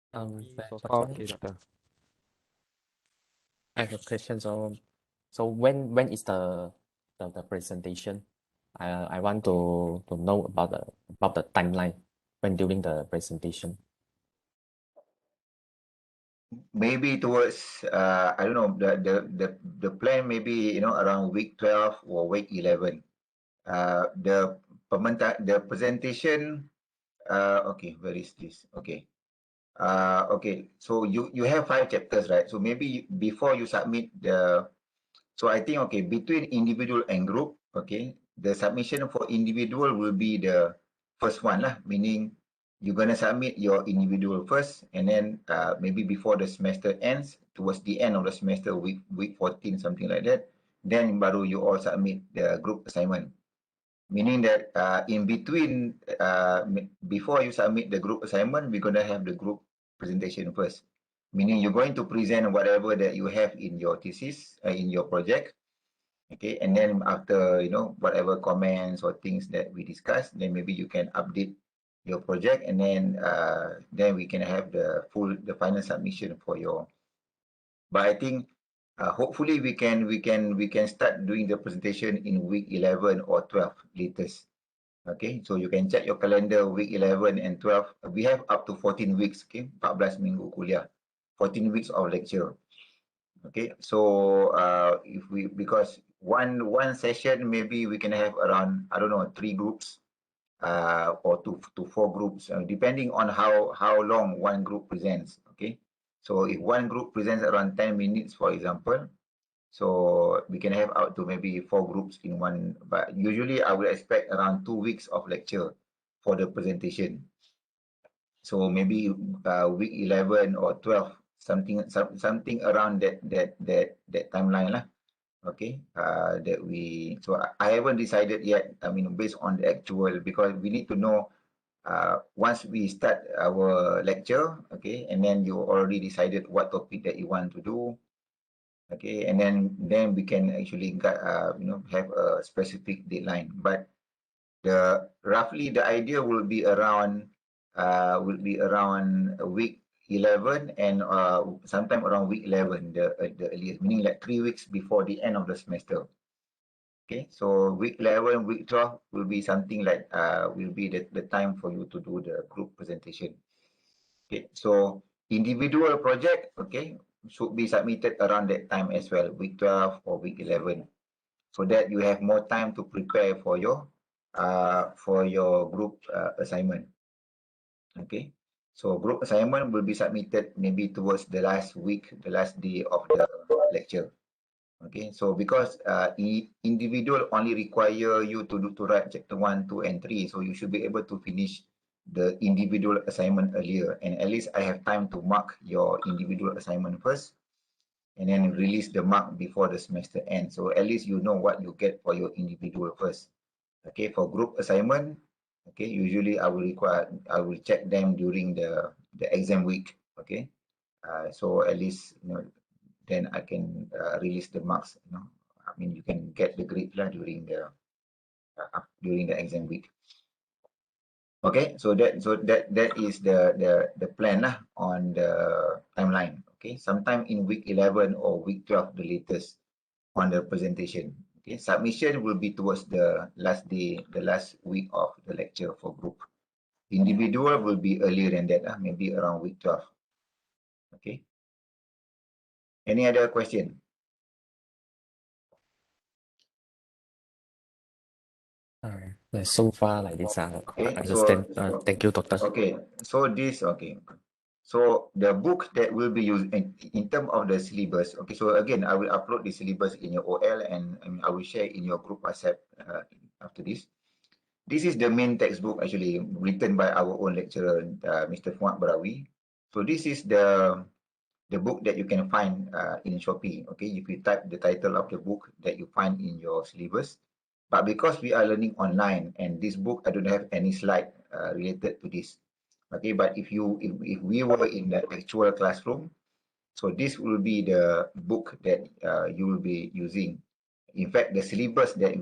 I have a question. So when is the presentation? I want to know about the timeline when doing the presentation. Maybe towards I don't know, the plan maybe, you know, around week 12 or week 11. The presentation, okay, where is this? Okay. Okay, so you have 5 chapters, right? So maybe before you submit so I think, okay, between individual and group, okay, the submission for individual will be the first one lah, meaning you're gonna submit your individual first, and then maybe before the semester ends, towards the end of the semester, week 14, something like that, then baru you all submit the group assignment. Meaning that in between, before you submit the group assignment, we're gonna have the group presentation first. Meaning you're going to present whatever that you have in your thesis, in your project, okay, and then after, you know, whatever comments or things that we discussed, then maybe you can update your project, and then we can have the final submission for your. But I think hopefully we can start doing the presentation in week 11 or 12 latest. Okay, so you can check your calendar, week 11 and 12. We have up to 14 weeks, okay, 14 minggu kuliah, 14 weeks of lecture. Okay, so because one session, maybe we can have around, I don't know, 3 groups or to 4 groups, depending on how long one group presents. Okay, so if one group presents around 10 minutes, for example, so we can have out to maybe 4 groups in one, but usually I would expect around 2 weeks of lecture for the presentation. So maybe week 11 or 12, something around that timeline lah. Okay, that we, so I haven't decided yet. I mean, based on the actual, because we need to know once we start our lecture, okay, and then you already decided what topic that you want to do, okay, and then we can actually you know, have a specific deadline. But roughly the idea will be around week 11 and sometime around week 11, the earliest, meaning like 3 weeks before the end of the semester. Okay, so week 11, week 12 will be something like will be the time for you to do the group presentation. Okay, so individual project, okay, should be submitted around that time as well, week 12 or week 11, so that you have more time to prepare for your group assignment. Okay, so group assignment will be submitted maybe towards the last week, the last day of the lecture. Okay, so because individual only require you to write chapter 1, 2 and 3, so you should be able to finish the individual assignment earlier, and at least I have time to mark your individual assignment first, and then release the mark before the semester ends. So at least you know what you get for your individual first. Okay, for group assignment, okay, usually I will check them during the exam week. Okay, so at least, you know, then I can release the marks. You know, I mean, you can get the grade lah during the exam week. Okay, so that is the plan lah on the timeline. Okay, sometime in week 11 or week 12 the latest on the presentation. Okay, submission will be towards the last day, the last week of the lecture for group. Individual will be earlier than that, maybe around week 12. Okay. Any other question? So far, like this, Okay, I understand. so Thank you, Doctor. okay, so this, okay. So the book that will be used in terms of the syllabus. Okay, so again, I will upload the syllabus in your OL, and I will share in your group WhatsApp after this. This is the main textbook actually written by our own lecturer, Mr. Fuad Barawi. So this is the book that you can find in Shopee. Okay, if you type the title of the book that you find in your syllabus. But because we are learning online, and this book, I don't have any slide related to this. Okay, but if we were in the actual classroom, so this will be the book that you will be using. In fact, the syllabus that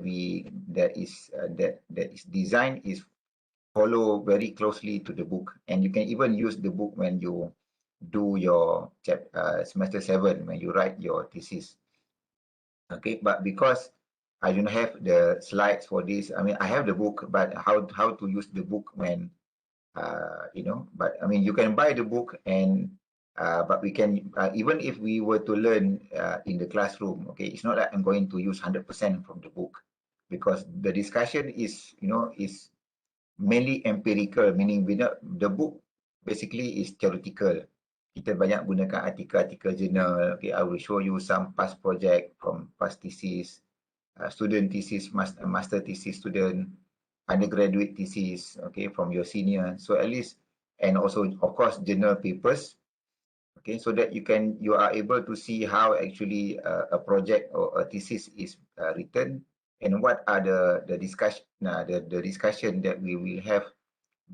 is designed is follow very closely to the book, and you can even use the book when you do your semester 7, when you write your thesis. Okay, but because I don't have the slides for this. I mean, I have the book, but how to use the book when, you know, but I mean, you can buy the book and, but we can, even if we were to learn in the classroom, okay, it's not that I'm going to use 100% from the book, because the discussion is, you know, is mainly empirical, meaning the book basically is theoretical. Kita banyak gunakan artikel-artikel jurnal. Okay, I will show you some past project from past thesis, student thesis, master thesis student, undergraduate thesis, okay, from your senior. So at least, and also of course journal papers, okay, so that you are able to see how actually a project or a thesis is written, and what are the discussion that we will have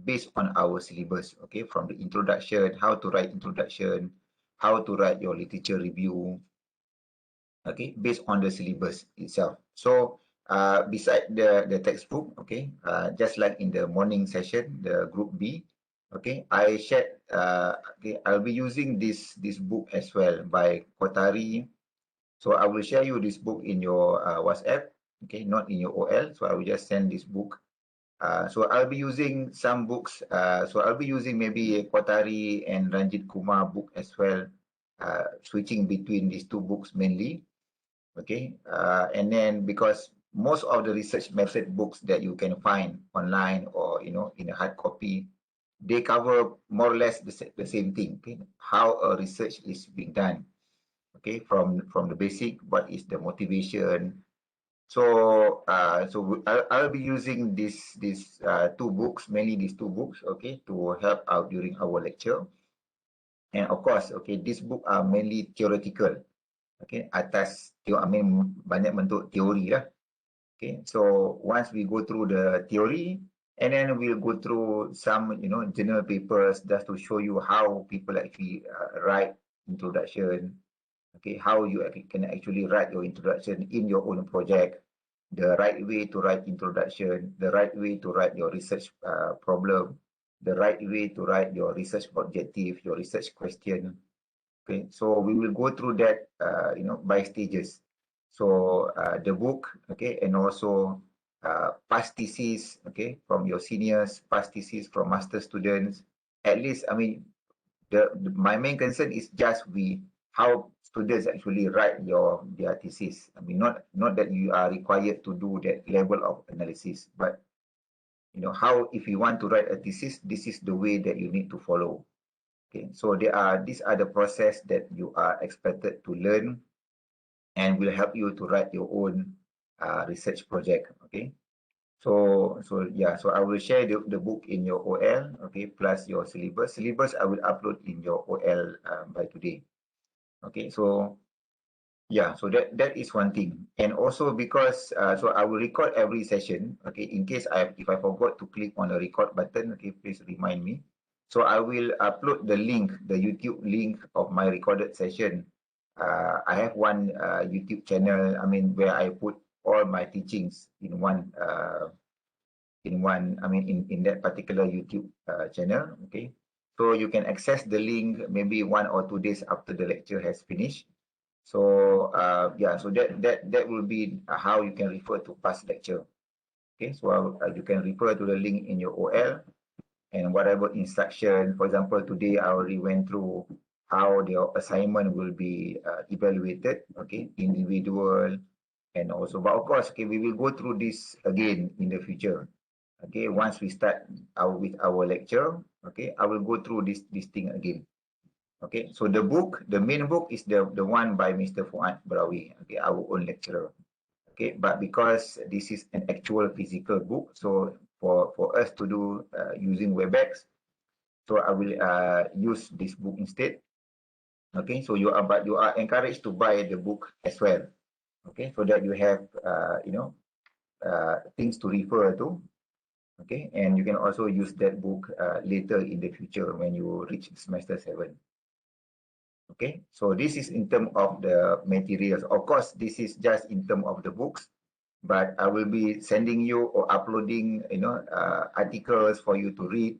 based on our syllabus, okay, from the introduction, how to write introduction, how to write your literature review, okay, based on the syllabus itself. So beside the textbook, okay, just like in the morning session, the group B, okay, I shared, okay, I'll be using this book as well by Kotari. So I will share you this book in your WhatsApp, okay, not in your OL. So I will just send this book. So I'll be using some books. So I'll be using maybe Kotari and Ranjit Kumar book as well, switching between these two books mainly. Okay, and then because most of the research method books that you can find online or, you know, in a hard copy, they cover more or less the same thing. Okay, how a research is being done. Okay, from the basic, what is the motivation. So I'll be using these two books, mainly these two books, okay, to help out during our lecture. And of course, okay, these books are mainly theoretical, okay, atas, I mean, banyak bentuk teori lah. Okay, so once we go through the theory, and then we'll go through some, you know, journal papers just to show you how people actually write introduction, okay, how you can actually write your introduction in your own project, the right way to write introduction, the right way to write your research problem, the right way to write your research objective, your research question. Okay, so we will go through that, you know, by stages. So the book, okay, and also past thesis, okay, from your seniors, past thesis from master students. At least, I mean, my main concern is just how students actually write their thesis. I mean, not that you are required to do that level of analysis, but you know, how, if you want to write a thesis, this is the way that you need to follow. Okay, so these are the process that you are expected to learn, and will help you to write your own research project. Okay, so yeah, so I will share the book in your OL, okay, plus your syllabus. Syllabus I will upload in your OL by today. Okay, so yeah, so that is one thing. And also because so I will record every session, okay, in case if I forgot to click on the record button, okay, please remind me. So I will upload the link, the YouTube link of my recorded session. I have one YouTube channel, I mean, where I put all my teachings in one I mean, in that particular YouTube channel, okay. So you can access the link maybe 1 or 2 days after the lecture has finished. So yeah, so that will be how you can refer to past lecture. Okay, so you can refer to the link in your OL, and whatever instruction. For example, today I already went through how the assignment will be evaluated. Okay, individual, and also, but of course, okay, we will go through this again in the future. Okay, once we start with our lecture, okay, I will go through this thing again. Okay, so the main book is the one by Mr. Fuad Brawi, okay, our own lecturer. Okay, but because this is an actual physical book, so for us to do using WebEx, so I will use this book instead. Okay, so you are encouraged to buy the book as well. Okay, so that you have you know, things to refer to. Okay, and you can also use that book later in the future when you reach semester 7. Okay, so this is in terms of the materials. Of course, this is just in terms of the books, but I will be sending you or uploading, you know, articles for you to read,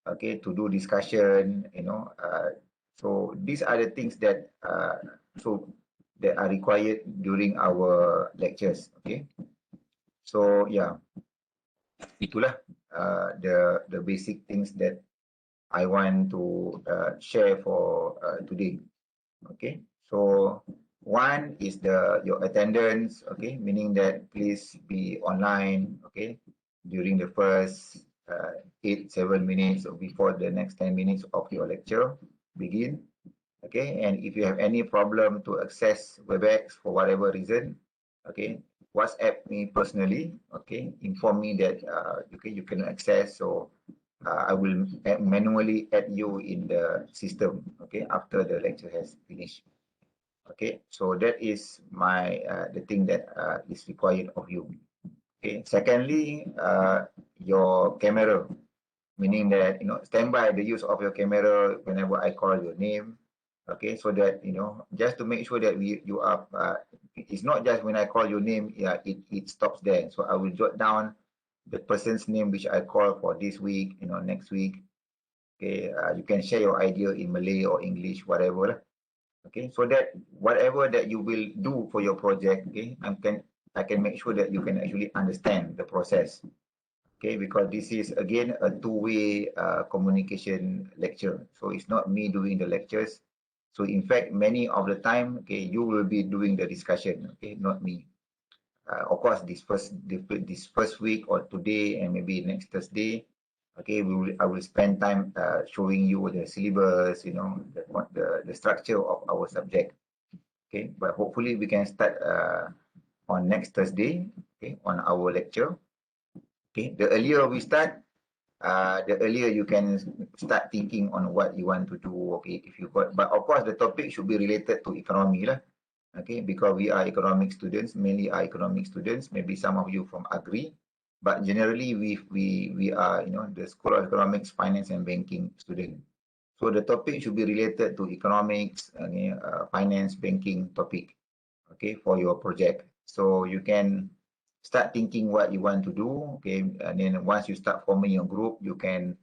okay, to do discussion, you know. So these are the things that that are required during our lectures. Okay, So yeah, itulah the basic things that I want to share for today. Okay, so one is your attendance. Okay, meaning that please be online. Okay, during the first 8-7 minutes or before the next 10 minutes of your lecture begin. Okay, and if you have any problem to access WebEx for whatever reason, okay, WhatsApp me personally. Okay, inform me that okay, you can access. So I will manually add you in the system. Okay, after the lecture has finished. Okay, so that is my the thing that is required of you. Okay, secondly, your camera, meaning that stand by the use of your camera whenever I call your name. Okay, so that just to make sure that you are it's not just when I call your name, yeah, it stops there. So I will jot down the person's name which I call for this week, next week. Okay, you can share your idea in Malay or English, whatever. Okay, so that whatever that you will do for your project, okay, I can make sure that you can actually understand the process. Okay, because this is again a two-way communication lecture. So it's not me doing the lectures. So in fact, many of the time, okay, you will be doing the discussion, okay, not me. Of course, this first week or today and maybe next Thursday, okay, I will spend time showing you the syllabus, the structure of our subject. Okay, but hopefully we can start on next Thursday, okay, on our lecture. Okay, the earlier we start, the earlier you can start thinking on what you want to do. Okay, if you got, but of course the topic should be related to economy lah. Okay, because we are economic students, mainly are economic students. Maybe some of you from Agri, but generally we are the School of Economics, Finance and Banking student. So the topic should be related to economics, finance, banking topic. Okay, for your project. So you can start thinking what you want to do. Okay, and then once you start forming your group, you can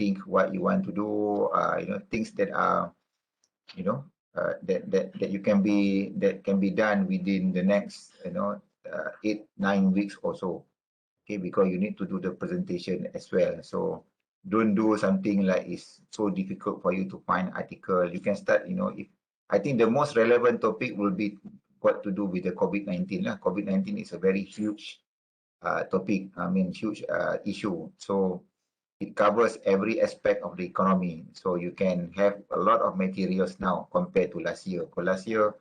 think what you want to do. Things that are that you can be done within the next 8-9 weeks or so. Okay, because you need to do the presentation as well. So don't do something like it's so difficult for you to find article. You can start, if I think the most relevant topic will be what to do with the COVID-19. COVID-19 is a very huge topic. I mean, huge issue. So it covers every aspect of the economy. So you can have a lot of materials now compared to last year. Because last year,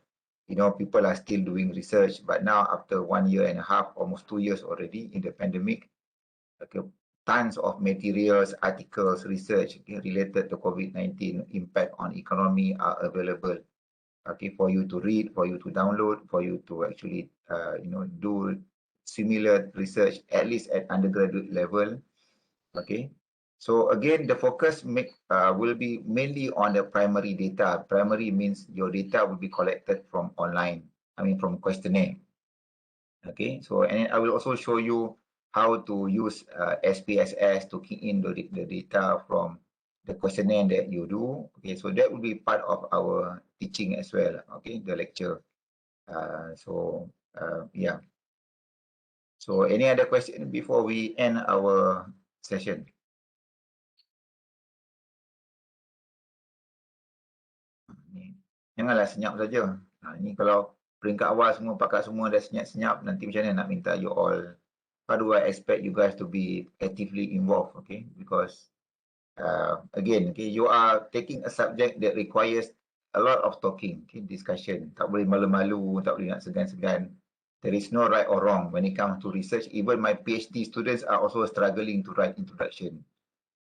people are still doing research, but now after 1.5 years, almost 2 years already in the pandemic, okay, tons of materials, articles, research related to COVID-19 impact on economy are available. Okay, for you to read, for you to download, for you to actually, do similar research, at least at undergraduate level. Okay, so again, the focus will be mainly on the primary data. Primary means your data will be collected from online, from questionnaire. Okay, so and I will also show you how to use SPSS to key in the data from the questionnaire that you do. Okay, so that will be part of our teaching as well. Okay, the lecture. Yeah. So any other question before we end our session? Janganlah senyap saja. Ini kalau peringkat awal semua, pakat semua dah senyap-senyap, nanti macam mana nak minta you all. How do I expect you guys to be actively involved? Okay, because again, okay, you are taking a subject that requires a lot of talking, okay, discussion. Tak boleh malu-malu, tak boleh nak segan-segan. There is no right or wrong when it comes to research. Even my PhD students are also struggling to write introduction.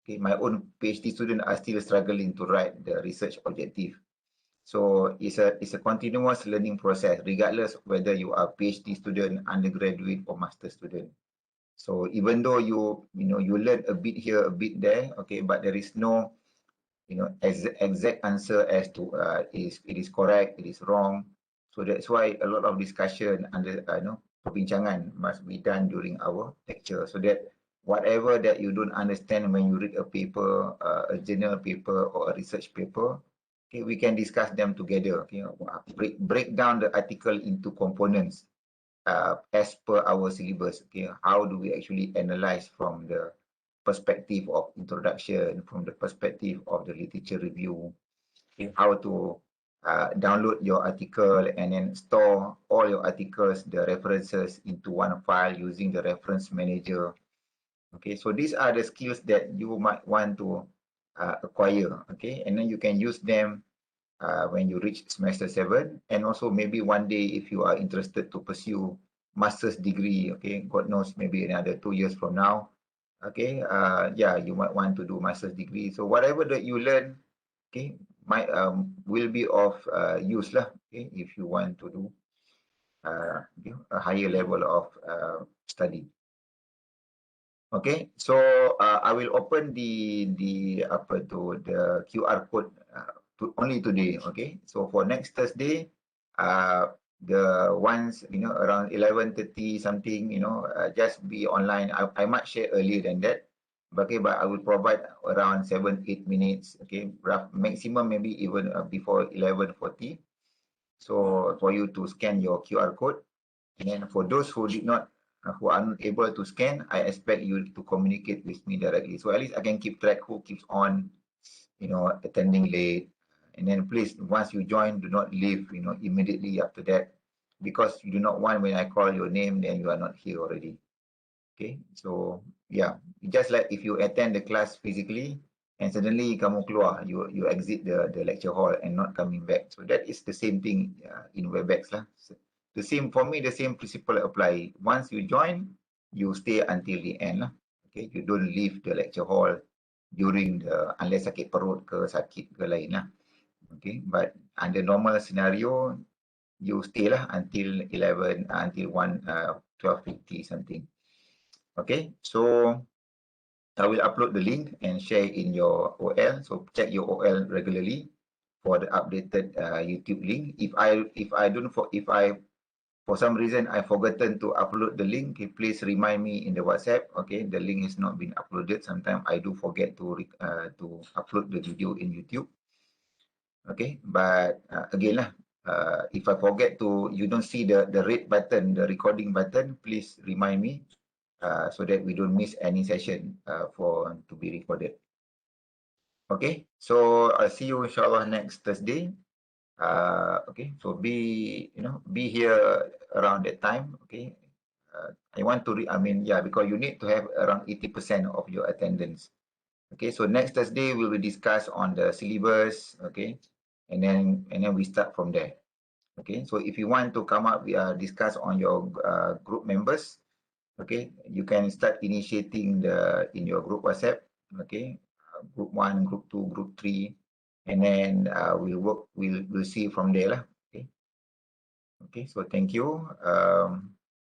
Okay, my own PhD students are still struggling to write the research objective. So it's a continuous learning process, regardless whether you are PhD student, undergraduate, or master student. So even though you learn a bit here, a bit there, okay, but there is no exact answer as to it is correct, it is wrong. So that's why a lot of discussion under perbincangan must be done during our lecture, so that whatever that you don't understand when you read a paper, a journal paper or a research paper, okay, we can discuss them together. Okay, break down the article into components. as per our syllabus. Okay, how do we actually analyze from the perspective of introduction, from the perspective of the literature review, okay, how to download your article and then store all your articles, the references into one file using the reference manager. Okay, so these are the skills that you might want to acquire. Okay, and then you can use them when you reach semester 7, and also maybe one day if you are interested to pursue master's degree. Okay, God knows, maybe another 2 years from now. Okay, yeah, you might want to do master's degree. So whatever that you learn, okay, might will be of use lah. Okay, if you want to do a higher level of study. Okay, so I will open the QR code only today. Okay, so for next Thursday, the ones around 11:30 something, just be online. I might share earlier than that. Okay, but I will provide around 7-8 minutes. Okay, rough maximum maybe even before 11:40. So for you to scan your QR code, and then for those who did not, who are not able to scan, I expect you to communicate with me directly. So at least I can keep track who keeps on, attending late. And then please, once you join, do not leave, immediately after that, because you do not want when I call your name, then you are not here already. Okay, so yeah, just like if you attend the class physically and suddenly kamu keluar, you exit the lecture hall and not coming back. So that is the same thing in WebEx lah. So the same for me, the same principle apply. Once you join, you stay until the end lah. Okay, you don't leave the lecture hall during the, unless sakit perut ke sakit ke lain lah. Okay, but under normal scenario, you stay lah until 11, until 12:50 something. Okay, so I will upload the link and share in your OL. So check your OL regularly for the updated YouTube link. If for some reason I forgotten to upload the link, okay, please remind me in the WhatsApp. Okay, the link has not been uploaded. Sometimes I do forget to upload the video in YouTube. Okay, but again lah, if I forget to, you don't see the red button, the recording button, please remind me. So that we don't miss any session to be recorded. Okay, so I'll see you inshallah next Thursday. Okay, so be here around that time. Okay, I want to because you need to have around 80% of your attendance. Okay, so next Thursday we will discuss on the syllabus. Okay, and then we start from there. Okay, so if you want to come up, we discuss on your group members. Okay, you can start initiating in your group WhatsApp. Okay, group 1, group 2, group 3, and then we'll see from there lah. Okay, so thank you.